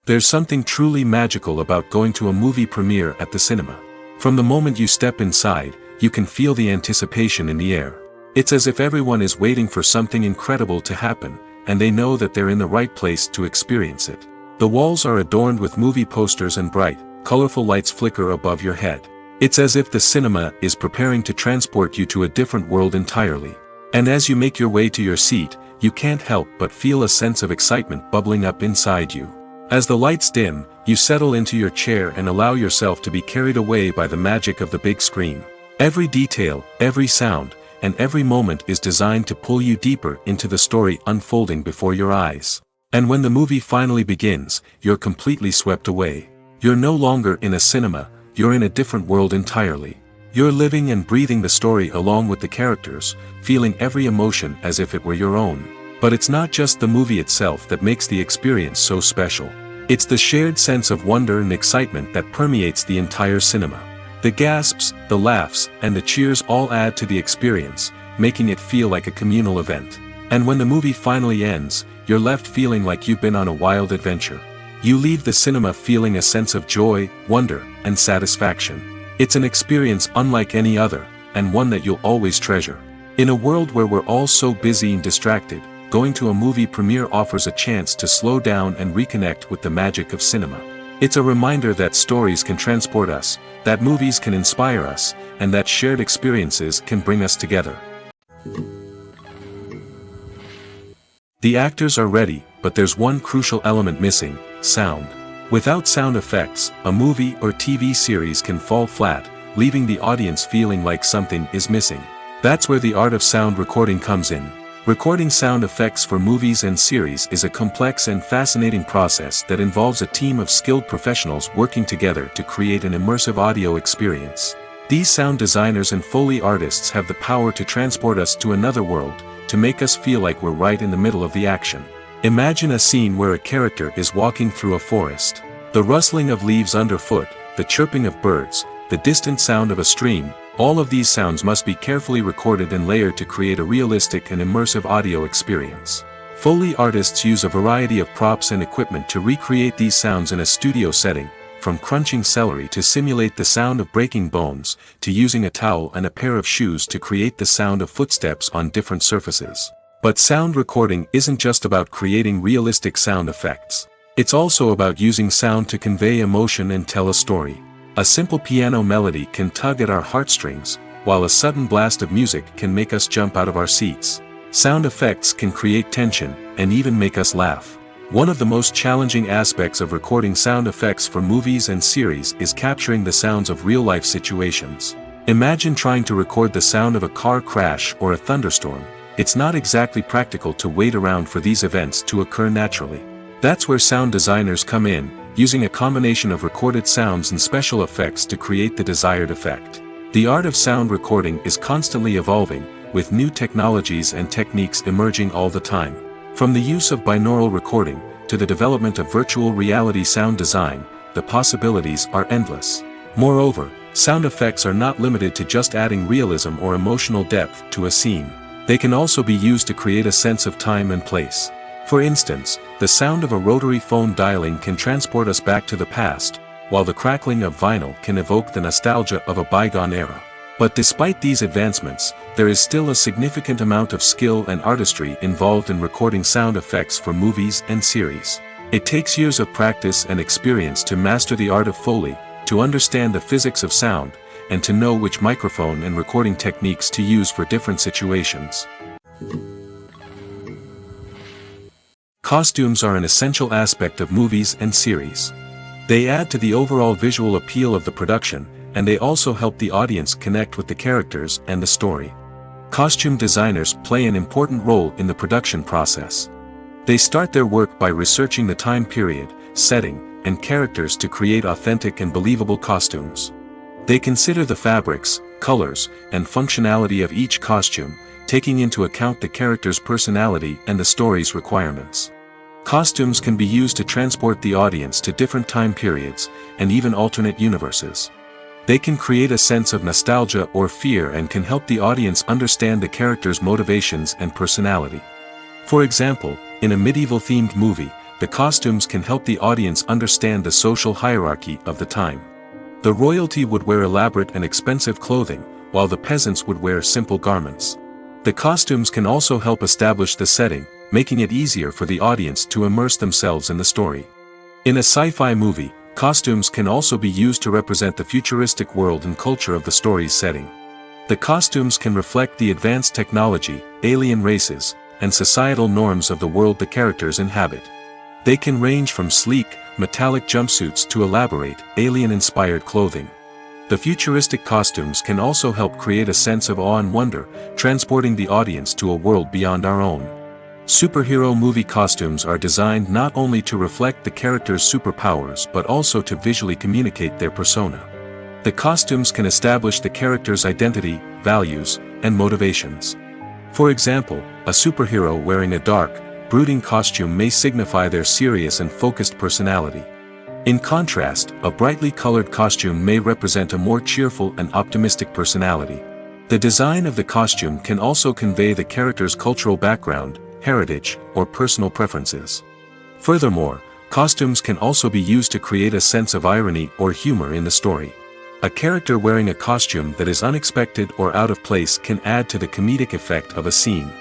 There's something truly magical about going to a movie premiere at the cinema. From the moment you step inside, you can feel the anticipation in the air. It's as if everyone is waiting for something incredible to happen, and they know that they're in the right place to experience it. The walls are adorned with movie posters and bright, colorful lights flicker above your head. It's as if the cinema is preparing to transport you to a different world entirely. And as you make your way to your seat, you can't help but feel a sense of excitement bubbling up inside you. As the lights dim, you settle into your chair and allow yourself to be carried away by the magic of the big screen. Every detail, every sound, and every moment is designed to pull you deeper into the story unfolding before your eyes. And when the movie finally begins, you're completely swept away. You're no longer in a cinema, you're in a different world entirely. You're living and breathing the story along with the characters, feeling every emotion as if it were your own. But it's not just the movie itself that makes the experience so special. It's the shared sense of wonder and excitement that permeates the entire cinema. The gasps, the laughs, and the cheers all add to the experience, making it feel like a communal event. And when the movie finally ends, you're left feeling like you've been on a wild adventure. You leave the cinema feeling a sense of joy, wonder, and satisfaction. It's an experience unlike any other, and one that you'll always treasure. In a world where we're all so busy and distracted, going to a movie premiere offers a chance to slow down and reconnect with the magic of cinema. It's a reminder that stories can transport us, that movies can inspire us, and that shared experiences can bring us together. The actors are ready, but there's one crucial element missing: sound. Without sound effects, a movie or TV series can fall flat, leaving the audience feeling like something is missing. That's where the art of sound recording comes in. Recording sound effects for movies and series is a complex and fascinating process that involves a team of skilled professionals working together to create an immersive audio experience. These sound designers and Foley artists have the power to transport us to another world, to make us feel like we're right in the middle of the action. Imagine a scene where a character is walking through a forest. The rustling of leaves underfoot, the chirping of birds, the distant sound of a stream, all of these sounds must be carefully recorded and layered to create a realistic and immersive audio experience. Foley artists use a variety of props and equipment to recreate these sounds in a studio setting, from crunching celery to simulate the sound of breaking bones, to using a towel and a pair of shoes to create the sound of footsteps on different surfaces. But sound recording isn't just about creating realistic sound effects. It's also about using sound to convey emotion and tell a story. A simple piano melody can tug at our heartstrings, while a sudden blast of music can make us jump out of our seats. Sound effects can create tension, and even make us laugh. One of the most challenging aspects of recording sound effects for movies and series is capturing the sounds of real-life situations. Imagine trying to record the sound of a car crash or a thunderstorm. It's not exactly practical to wait around for these events to occur naturally. That's where sound designers come in, using a combination of recorded sounds and special effects to create the desired effect. The art of sound recording is constantly evolving, with new technologies and techniques emerging all the time. From the use of binaural recording, to the development of virtual reality sound design, the possibilities are endless. Moreover, sound effects are not limited to just adding realism or emotional depth to a scene. They can also be used to create a sense of time and place. For instance, the sound of a rotary phone dialing can transport us back to the past, while the crackling of vinyl can evoke the nostalgia of a bygone era. But despite these advancements, there is still a significant amount of skill and artistry involved in recording sound effects for movies and series. It takes years of practice and experience to master the art of Foley, to understand the physics of sound, and to know which microphone and recording techniques to use for different situations. Costumes are an essential aspect of movies and series. They add to the overall visual appeal of the production, and they also help the audience connect with the characters and the story. Costume designers play an important role in the production process. They start their work by researching the time period, setting, and characters to create authentic and believable costumes. They consider the fabrics, colors, and functionality of each costume, taking into account the character's personality and the story's requirements. Costumes can be used to transport the audience to different time periods, and even alternate universes. They can create a sense of nostalgia or fear and can help the audience understand the character's motivations and personality. For example, in a medieval-themed movie, the costumes can help the audience understand the social hierarchy of the time. The royalty would wear elaborate and expensive clothing, while the peasants would wear simple garments. The costumes can also help establish the setting, making it easier for the audience to immerse themselves in the story. In a sci-fi movie, costumes can also be used to represent the futuristic world and culture of the story's setting. The costumes can reflect the advanced technology, alien races, and societal norms of the world the characters inhabit. They can range from sleek, metallic jumpsuits to elaborate, alien-inspired clothing. The futuristic costumes can also help create a sense of awe and wonder, transporting the audience to a world beyond our own. Superhero movie costumes are designed not only to reflect the character's superpowers but also to visually communicate their persona. The costumes can establish the character's identity, values, and motivations. For example, a superhero wearing a dark, brooding costume may signify their serious and focused personality. In contrast, a brightly colored costume may represent a more cheerful and optimistic personality. The design of the costume can also convey the character's cultural background, heritage, or personal preferences. Furthermore, costumes can also be used to create a sense of irony or humor in the story. A character wearing a costume that is unexpected or out of place can add to the comedic effect of a scene.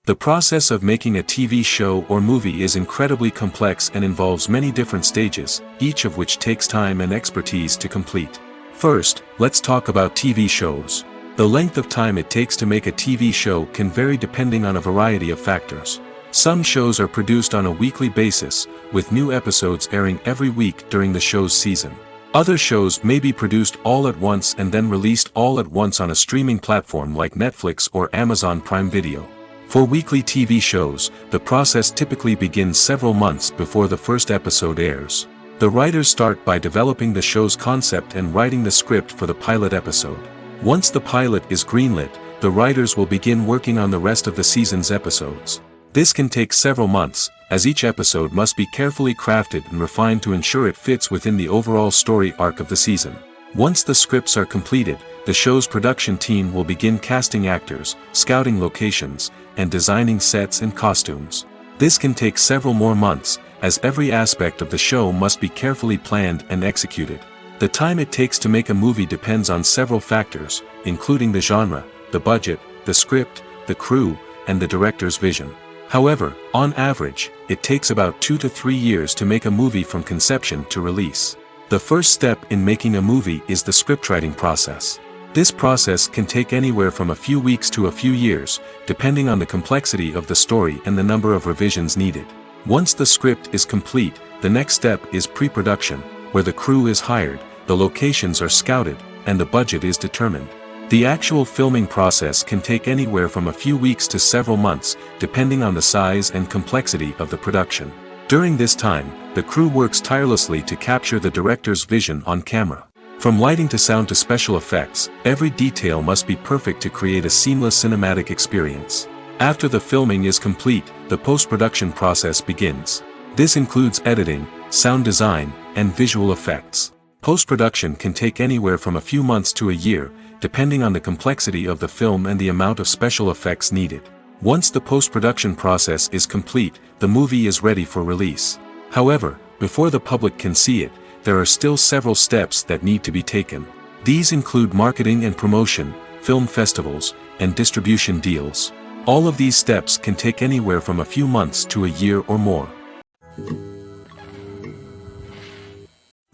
The process of making a TV show or movie is incredibly complex and involves many different stages, each of which takes time and expertise to complete. First, let's talk about TV shows. The length of time it takes to make a TV show can vary depending on a variety of factors. Some shows are produced on a weekly basis, with new episodes airing every week during the show's season. Other shows may be produced all at once and then released all at once on a streaming platform like Netflix or Amazon Prime Video. For weekly TV shows, the process typically begins several months before the first episode airs. The writers start by developing the show's concept and writing the script for the pilot episode. Once the pilot is greenlit, the writers will begin working on the rest of the season's episodes. This can take several months, as each episode must be carefully crafted and refined to ensure it fits within the overall story arc of the season. Once the scripts are completed, the show's production team will begin casting actors, scouting locations, and designing sets and costumes. This can take several more months, as every aspect of the show must be carefully planned and executed. The time it takes to make a movie depends on several factors, including the genre, the budget, the script, the crew, and the director's vision. However, on average, it takes about 2 to 3 years to make a movie from conception to release. The first step in making a movie is the scriptwriting process. This process can take anywhere from a few weeks to a few years, depending on the complexity of the story and the number of revisions needed. Once the script is complete, the next step is pre-production, where the crew is hired, the locations are scouted, and the budget is determined. The actual filming process can take anywhere from a few weeks to several months, depending on the size and complexity of the production. During this time, the crew works tirelessly to capture the director's vision on camera. From lighting to sound to special effects, every detail must be perfect to create a seamless cinematic experience. After the filming is complete, the post-production process begins. This includes editing, sound design, and visual effects. Post-production can take anywhere from a few months to a year, depending on the complexity of the film and the amount of special effects needed. Once the post-production process is complete, the movie is ready for release. However, before the public can see it, there are still several steps that need to be taken. These include marketing and promotion, film festivals, and distribution deals. All of these steps can take anywhere from a few months to a year or more.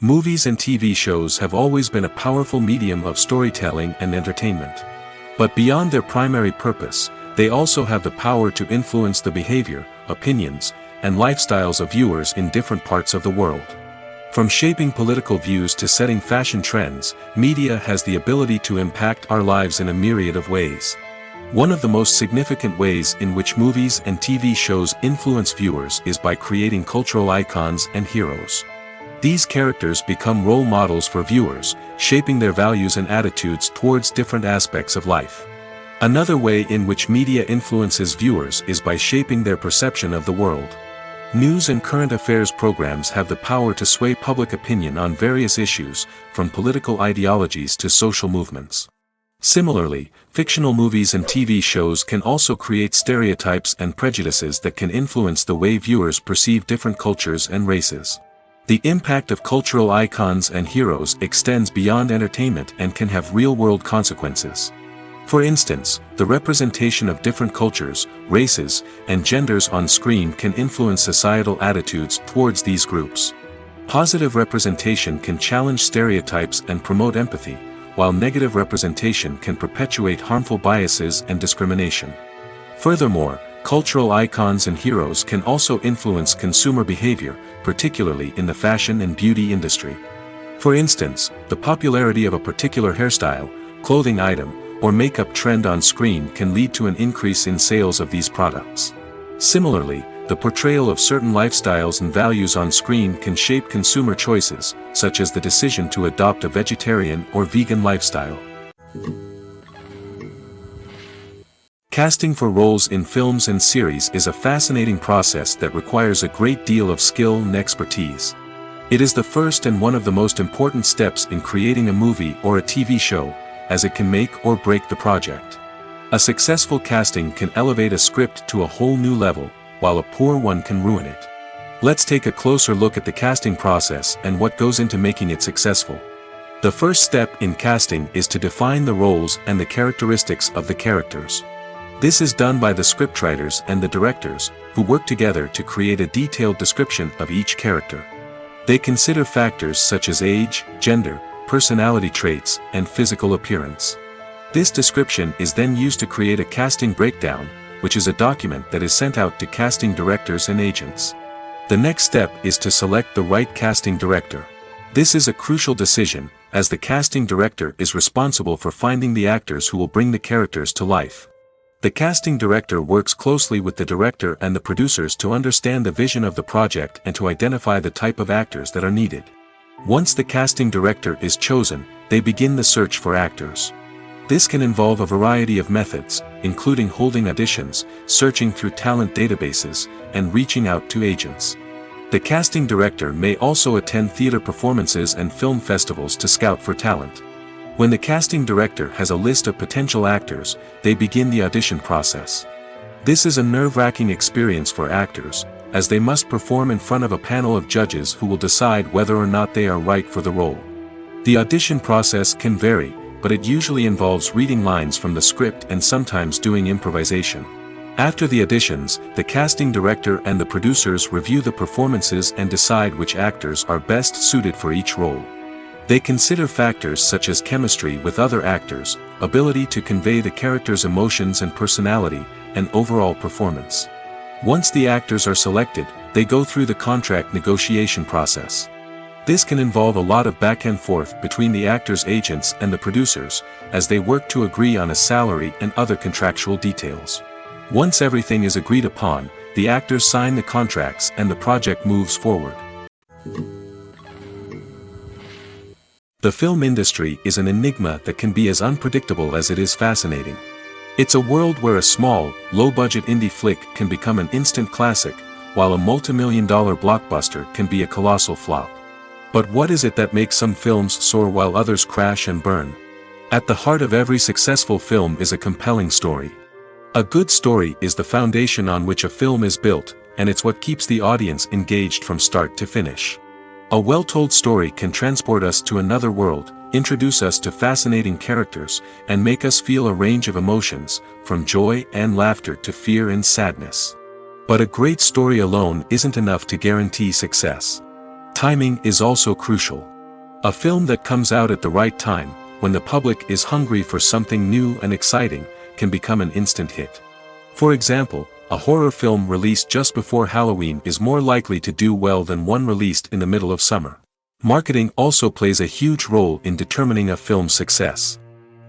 Movies and TV shows have always been a powerful medium of storytelling and entertainment. But beyond their primary purpose, they also have the power to influence the behavior, opinions, and lifestyles of viewers in different parts of the world. From shaping political views to setting fashion trends, media has the ability to impact our lives in a myriad of ways. One of the most significant ways in which movies and TV shows influence viewers is by creating cultural icons and heroes. These characters become role models for viewers, shaping their values and attitudes towards different aspects of life. Another way in which media influences viewers is by shaping their perception of the world. News and current affairs programs have the power to sway public opinion on various issues, from political ideologies to social movements. Similarly, fictional movies and TV shows can also create stereotypes and prejudices that can influence the way viewers perceive different cultures and races. The impact of cultural icons and heroes extends beyond entertainment and can have real-world consequences. For instance, the representation of different cultures, races, and genders on screen can influence societal attitudes towards these groups. Positive representation can challenge stereotypes and promote empathy, while negative representation can perpetuate harmful biases and discrimination. Furthermore, cultural icons and heroes can also influence consumer behavior, particularly in the fashion and beauty industry. For instance, the popularity of a particular hairstyle, clothing item, or makeup trend on screen can lead to an increase in sales of these products. Similarly, the portrayal of certain lifestyles and values on screen can shape consumer choices, such as the decision to adopt a vegetarian or vegan lifestyle. Casting for roles in films and series is a fascinating process that requires a great deal of skill and expertise. It is the first and one of the most important steps in creating a movie or a TV show, as it can make or break the project. A successful casting can elevate a script to a whole new level, while a poor one can ruin it. Let's take a closer look at the casting process and what goes into making it successful. The first step in casting is to define the roles and the characteristics of the characters. This is done by the scriptwriters and the directors, who work together to create a detailed description of each character. They consider factors such as age, gender, personality traits, and physical appearance. This description is then used to create a casting breakdown, which is a document that is sent out to casting directors and agents. The next step is to select the right casting director. This is a crucial decision, as the casting director is responsible for finding the actors who will bring the characters to life. The casting director works closely with the director and the producers to understand the vision of the project and to identify the type of actors that are needed. Once the casting director is chosen, they begin the search for actors. This can involve a variety of methods, including holding auditions, searching through talent databases, and reaching out to agents. The casting director may also attend theater performances and film festivals to scout for talent. When the casting director has a list of potential actors, they begin the audition process. This is a nerve-wracking experience for actors, as they must perform in front of a panel of judges who will decide whether or not they are right for the role. The audition process can vary, but it usually involves reading lines from the script and sometimes doing improvisation. After the auditions, the casting director and the producers review the performances and decide which actors are best suited for each role. They consider factors such as chemistry with other actors, ability to convey the character's emotions and personality, and overall performance. Once the actors are selected, they go through the contract negotiation process. This can involve a lot of back and forth between the actors' agents and the producers, as they work to agree on a salary and other contractual details. Once everything is agreed upon, the actors sign the contracts and the project moves forward. The film industry is an enigma that can be as unpredictable as it is fascinating. It's a world where a small, low-budget indie flick can become an instant classic, while a multi-million-dollar blockbuster can be a colossal flop. But what is it that makes some films soar while others crash and burn? At the heart of every successful film is a compelling story. A good story is the foundation on which a film is built, and it's what keeps the audience engaged from start to finish. A well-told story can transport us to another world, introduce us to fascinating characters, and make us feel a range of emotions, from joy and laughter to fear and sadness. But a great story alone isn't enough to guarantee success. Timing is also crucial. A film that comes out at the right time, when the public is hungry for something new and exciting, can become an instant hit. For example, a horror film released just before Halloween is more likely to do well than one released in the middle of summer. Marketing also plays a huge role in determining a film's success.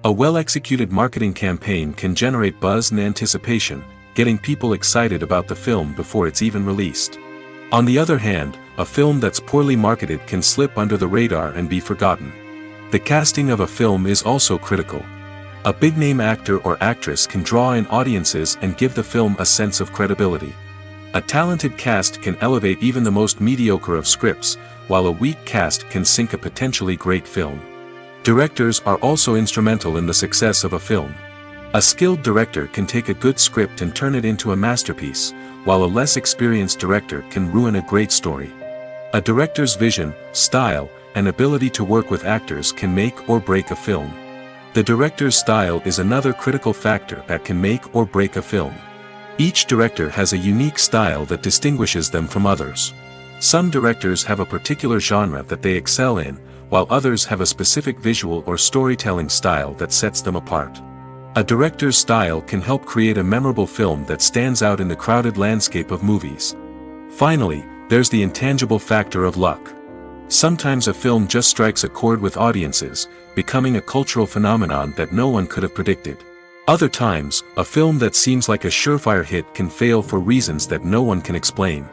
A well-executed marketing campaign can generate buzz and anticipation, getting people excited about the film before it's even released. On the other hand, a film that's poorly marketed can slip under the radar and be forgotten. The casting of a film is also critical. A big-name actor or actress can draw in audiences and give the film a sense of credibility. A talented cast can elevate even the most mediocre of scripts, while a weak cast can sink a potentially great film. Directors are also instrumental in the success of a film. A skilled director can take a good script and turn it into a masterpiece, while a less experienced director can ruin a great story. A director's vision, style, and ability to work with actors can make or break a film. The director's style is another critical factor that can make or break a film. Each director has a unique style that distinguishes them from others. Some directors have a particular genre that they excel in, while others have a specific visual or storytelling style that sets them apart. A director's style can help create a memorable film that stands out in the crowded landscape of movies. Finally, there's the intangible factor of luck. Sometimes a film just strikes a chord with audiences, becoming a cultural phenomenon that no one could have predicted. Other times, a film that seems like a surefire hit can fail for reasons that no one can explain.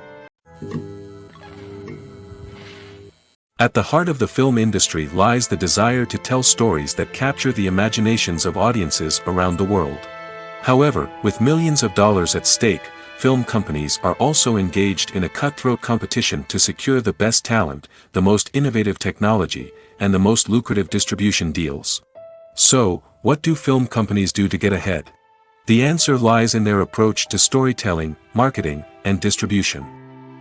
At the heart of the film industry lies the desire to tell stories that capture the imaginations of audiences around the world. However, with millions of dollars at stake, film companies are also engaged in a cutthroat competition to secure the best talent, the most innovative technology, and the most lucrative distribution deals. So, what do film companies do to get ahead? The answer lies in their approach to storytelling, marketing, and distribution.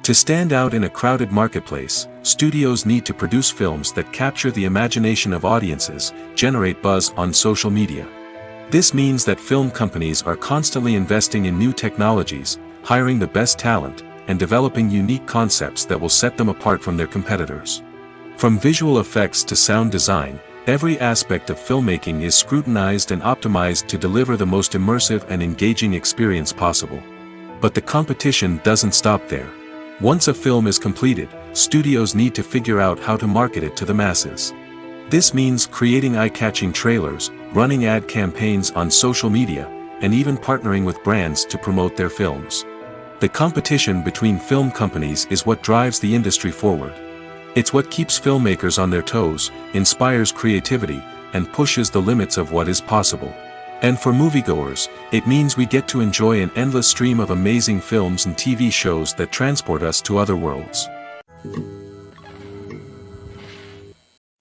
To stand out in a crowded marketplace, studios need to produce films that capture the imagination of audiences, generate buzz on social media. This means that film companies are constantly investing in new technologies, hiring the best talent, and developing unique concepts that will set them apart from their competitors. From visual effects to sound design, every aspect of filmmaking is scrutinized and optimized to deliver the most immersive and engaging experience possible. But the competition doesn't stop there. Once a film is completed, studios need to figure out how to market it to the masses. This means creating eye-catching trailers, running ad campaigns on social media, and even partnering with brands to promote their films. The competition between film companies is what drives the industry forward. It's what keeps filmmakers on their toes, inspires creativity, and pushes the limits of what is possible. And for moviegoers, it means we get to enjoy an endless stream of amazing films and TV shows that transport us to other worlds.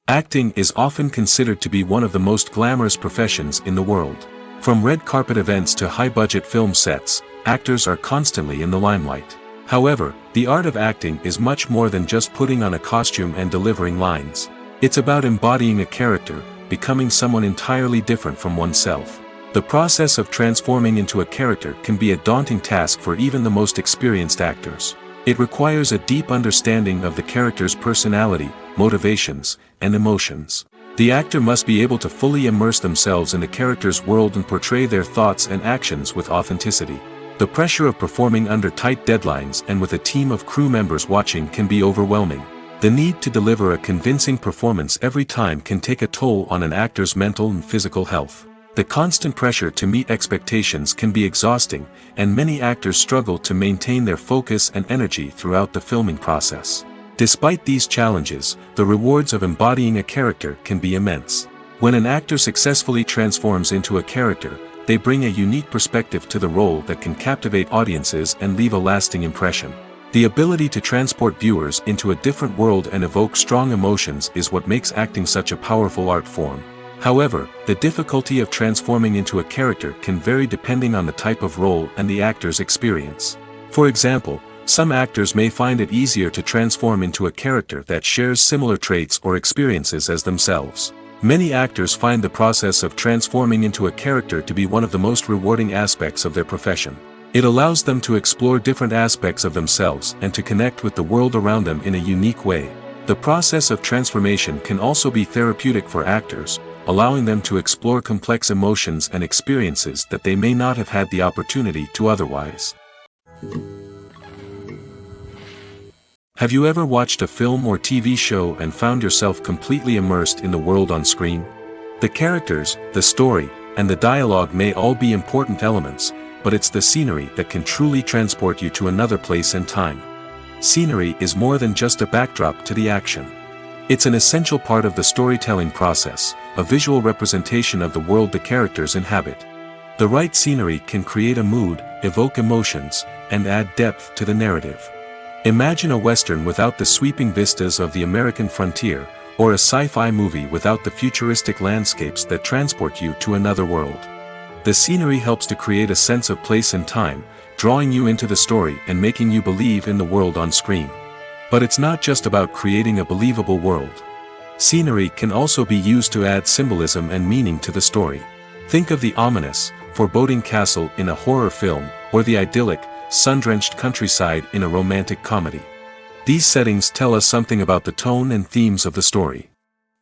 Acting is often considered to be one of the most glamorous professions in the world. From red carpet events to high-budget film sets, actors are constantly in the limelight. However, the art of acting is much more than just putting on a costume and delivering lines. It's about embodying a character, becoming someone entirely different from oneself. The process of transforming into a character can be a daunting task for even the most experienced actors. It requires a deep understanding of the character's personality, motivations, and emotions. The actor must be able to fully immerse themselves in the character's world and portray their thoughts and actions with authenticity. The pressure of performing under tight deadlines and with a team of crew members watching can be overwhelming. The need to deliver a convincing performance every time can take a toll on an actor's mental and physical health. The constant pressure to meet expectations can be exhausting, and many actors struggle to maintain their focus and energy throughout the filming process. Despite these challenges, the rewards of embodying a character can be immense. When an actor successfully transforms into a character, they bring a unique perspective to the role that can captivate audiences and leave a lasting impression. The ability to transport viewers into a different world and evoke strong emotions is what makes acting such a powerful art form. However, the difficulty of transforming into a character can vary depending on the type of role and the actor's experience. For example, some actors may find it easier to transform into a character that shares similar traits or experiences as themselves. Many actors find the process of transforming into a character to be one of the most rewarding aspects of their profession. It allows them to explore different aspects of themselves and to connect with the world around them in a unique way. The process of transformation can also be therapeutic for actors, allowing them to explore complex emotions and experiences that they may not have had the opportunity to otherwise. Have you ever watched a film or TV show and found yourself completely immersed in the world on screen? The characters, the story, and the dialogue may all be important elements, but it's the scenery that can truly transport you to another place and time. Scenery is more than just a backdrop to the action. It's an essential part of the storytelling process, a visual representation of the world the characters inhabit. The right scenery can create a mood, evoke emotions, and add depth to the narrative. Imagine a Western without the sweeping vistas of the American frontier, or a sci-fi movie without the futuristic landscapes that transport you to another world. The scenery helps to create a sense of place and time, drawing you into the story and making you believe in the world on screen. But it's not just about creating a believable world. Scenery can also be used to add symbolism and meaning to the story. Think of the ominous, foreboding castle in a horror film, or the idyllic, sun-drenched countryside in a romantic comedy. These settings tell us something about the tone and themes of the story.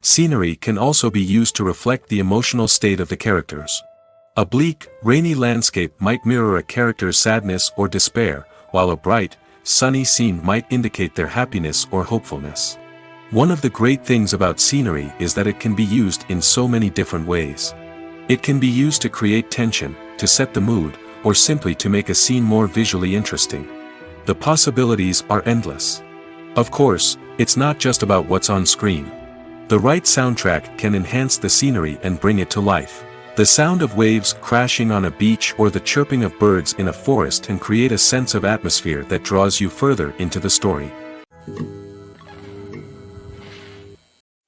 Scenery can also be used to reflect the emotional state of the characters. A bleak, rainy landscape might mirror a character's sadness or despair, while a bright, sunny scene might indicate their happiness or hopefulness. One of the great things about scenery is that it can be used in so many different ways. It can be used to create tension, to set the mood, or simply to make a scene more visually interesting. The possibilities are endless. Of course, it's not just about what's on screen. The right soundtrack can enhance the scenery and bring it to life. The sound of waves crashing on a beach or the chirping of birds in a forest can create a sense of atmosphere that draws you further into the story.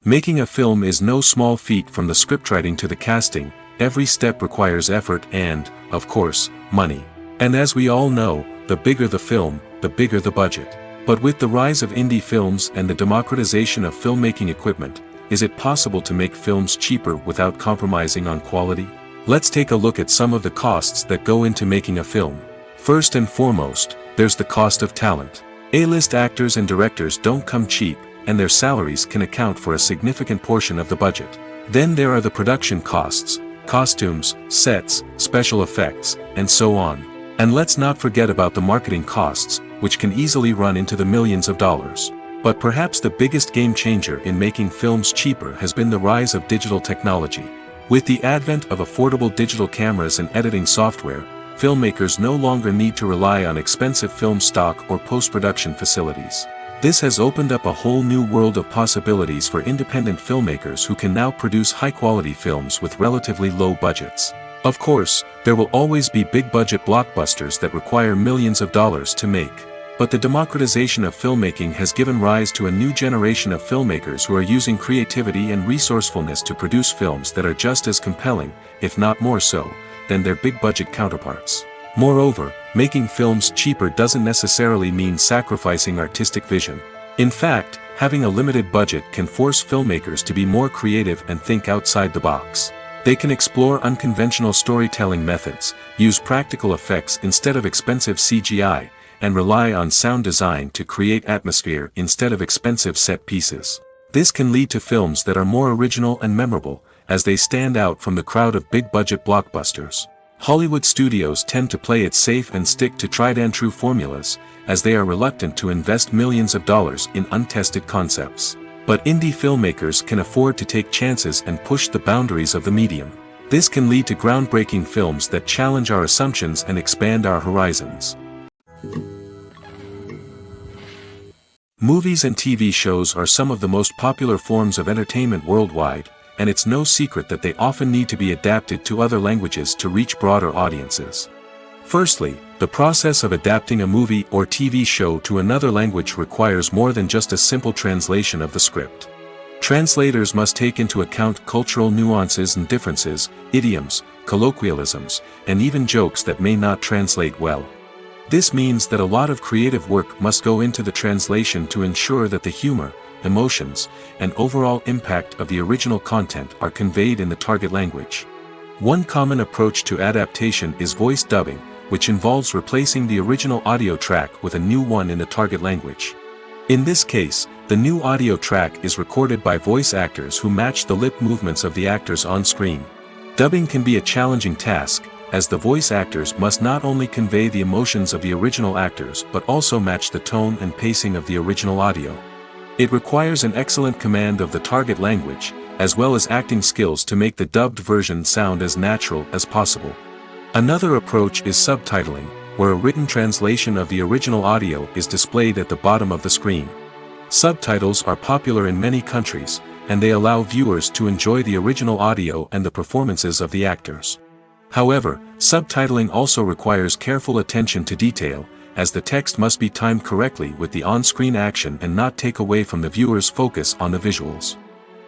Making a film is no small feat. From the scriptwriting to the casting, every step requires effort and, of course, money. And as we all know, the bigger the film, the bigger the budget. But with the rise of indie films and the democratization of filmmaking equipment, is it possible to make films cheaper without compromising on quality? Let's take a look at some of the costs that go into making a film. First and foremost, there's the cost of talent. A-list actors and directors don't come cheap, and their salaries can account for a significant portion of the budget. Then there are the production costs, costumes, sets, special effects, and so on. And let's not forget about the marketing costs, which can easily run into the millions of dollars. But perhaps the biggest game changer in making films cheaper has been the rise of digital technology. With the advent of affordable digital cameras and editing software, filmmakers no longer need to rely on expensive film stock or post-production facilities. This has opened up a whole new world of possibilities for independent filmmakers who can now produce high-quality films with relatively low budgets. Of course, there will always be big-budget blockbusters that require millions of dollars to make. But the democratization of filmmaking has given rise to a new generation of filmmakers who are using creativity and resourcefulness to produce films that are just as compelling, if not more so, than their big-budget counterparts. Moreover, making films cheaper doesn't necessarily mean sacrificing artistic vision. In fact, having a limited budget can force filmmakers to be more creative and think outside the box. They can explore unconventional storytelling methods, use practical effects instead of expensive CGI, and rely on sound design to create atmosphere instead of expensive set pieces. This can lead to films that are more original and memorable, as they stand out from the crowd of big-budget blockbusters. Hollywood studios tend to play it safe and stick to tried-and-true formulas, as they are reluctant to invest millions of dollars in untested concepts. But indie filmmakers can afford to take chances and push the boundaries of the medium. This can lead to groundbreaking films that challenge our assumptions and expand our horizons. Movies and TV shows are some of the most popular forms of entertainment worldwide, and it's no secret that they often need to be adapted to other languages to reach broader audiences. Firstly, the process of adapting a movie or TV show to another language requires more than just a simple translation of the script. Translators must take into account cultural nuances and differences, idioms, colloquialisms, and even jokes that may not translate well. This means that a lot of creative work must go into the translation to ensure that the humor, emotions, and overall impact of the original content are conveyed in the target language. One common approach to adaptation is voice dubbing, which involves replacing the original audio track with a new one in the target language. In this case, the new audio track is recorded by voice actors who match the lip movements of the actors on screen. Dubbing can be a challenging task, as the voice actors must not only convey the emotions of the original actors but also match the tone and pacing of the original audio. It requires an excellent command of the target language, as well as acting skills to make the dubbed version sound as natural as possible. Another approach is subtitling, where a written translation of the original audio is displayed at the bottom of the screen. Subtitles are popular in many countries, and they allow viewers to enjoy the original audio and the performances of the actors. However, subtitling also requires careful attention to detail, as the text must be timed correctly with the on-screen action and not take away from the viewer's focus on the visuals.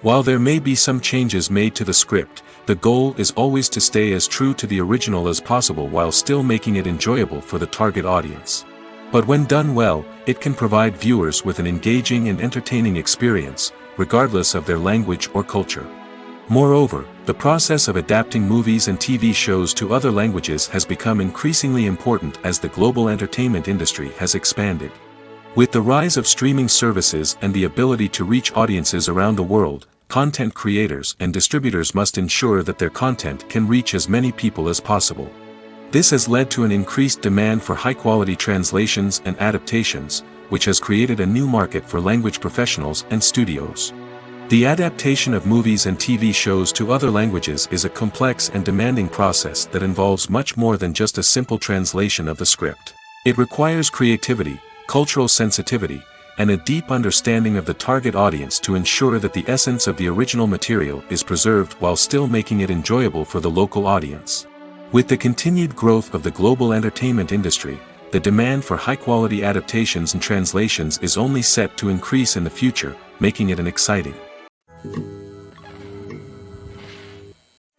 While there may be some changes made to the script, the goal is always to stay as true to the original as possible while still making it enjoyable for the target audience. But when done well, it can provide viewers with an engaging and entertaining experience, regardless of their language or culture. Moreover, the process of adapting movies and TV shows to other languages has become increasingly important as the global entertainment industry has expanded. With the rise of streaming services and the ability to reach audiences around the world, content creators and distributors must ensure that their content can reach as many people as possible. This has led to an increased demand for high-quality translations and adaptations, which has created a new market for language professionals and studios. The adaptation of movies and TV shows to other languages is a complex and demanding process that involves much more than just a simple translation of the script. It requires creativity, cultural sensitivity, and a deep understanding of the target audience to ensure that the essence of the original material is preserved while still making it enjoyable for the local audience. With the continued growth of the global entertainment industry, the demand for high-quality adaptations and translations is only set to increase in the future, making it an exciting.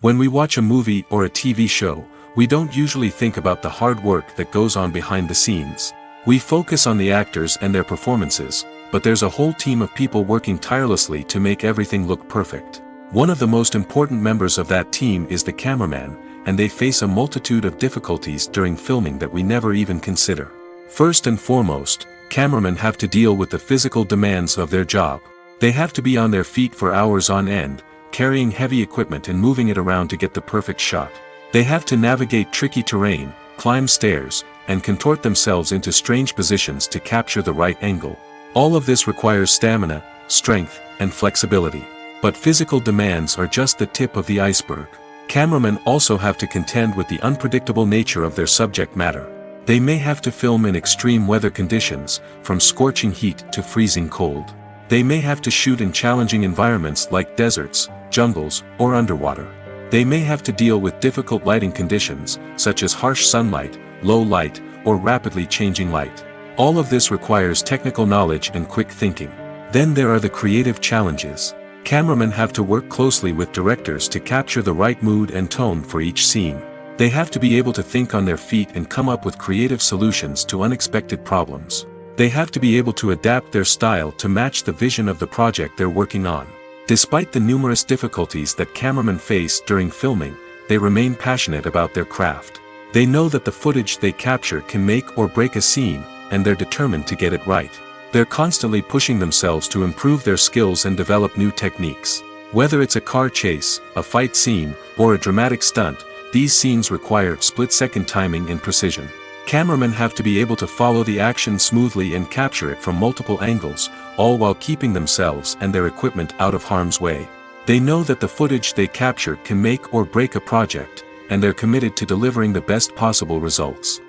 When we watch a movie or a TV show, we don't usually think about the hard work that goes on behind the scenes. We focus on the actors and their performances, but there's a whole team of people working tirelessly to make everything look perfect. One of the most important members of that team is the cameraman, and they face a multitude of difficulties during filming that we never even consider. First and foremost, cameramen have to deal with the physical demands of their job. They have to be on their feet for hours on end, carrying heavy equipment and moving it around to get the perfect shot. They have to navigate tricky terrain, climb stairs, and contort themselves into strange positions to capture the right angle. All of this requires stamina, strength, and flexibility. But physical demands are just the tip of the iceberg. Cameramen also have to contend with the unpredictable nature of their subject matter. They may have to film in extreme weather conditions, from scorching heat to freezing cold. They may have to shoot in challenging environments like deserts, jungles, or underwater. They may have to deal with difficult lighting conditions, such as harsh sunlight, low light, or rapidly changing light. All of this requires technical knowledge and quick thinking. Then there are the creative challenges. Cameramen have to work closely with directors to capture the right mood and tone for each scene. They have to be able to think on their feet and come up with creative solutions to unexpected problems. They have to be able to adapt their style to match the vision of the project they're working on. Despite the numerous difficulties that cameramen face during filming, they remain passionate about their craft. They know that the footage they capture can make or break a scene, and they're determined to get it right. They're constantly pushing themselves to improve their skills and develop new techniques. Whether it's a car chase, a fight scene, or a dramatic stunt, these scenes require split-second timing and precision. Cameramen have to be able to follow the action smoothly and capture it from multiple angles, all while keeping themselves and their equipment out of harm's way. They know that the footage they capture can make or break a project, and they're committed to delivering the best possible results.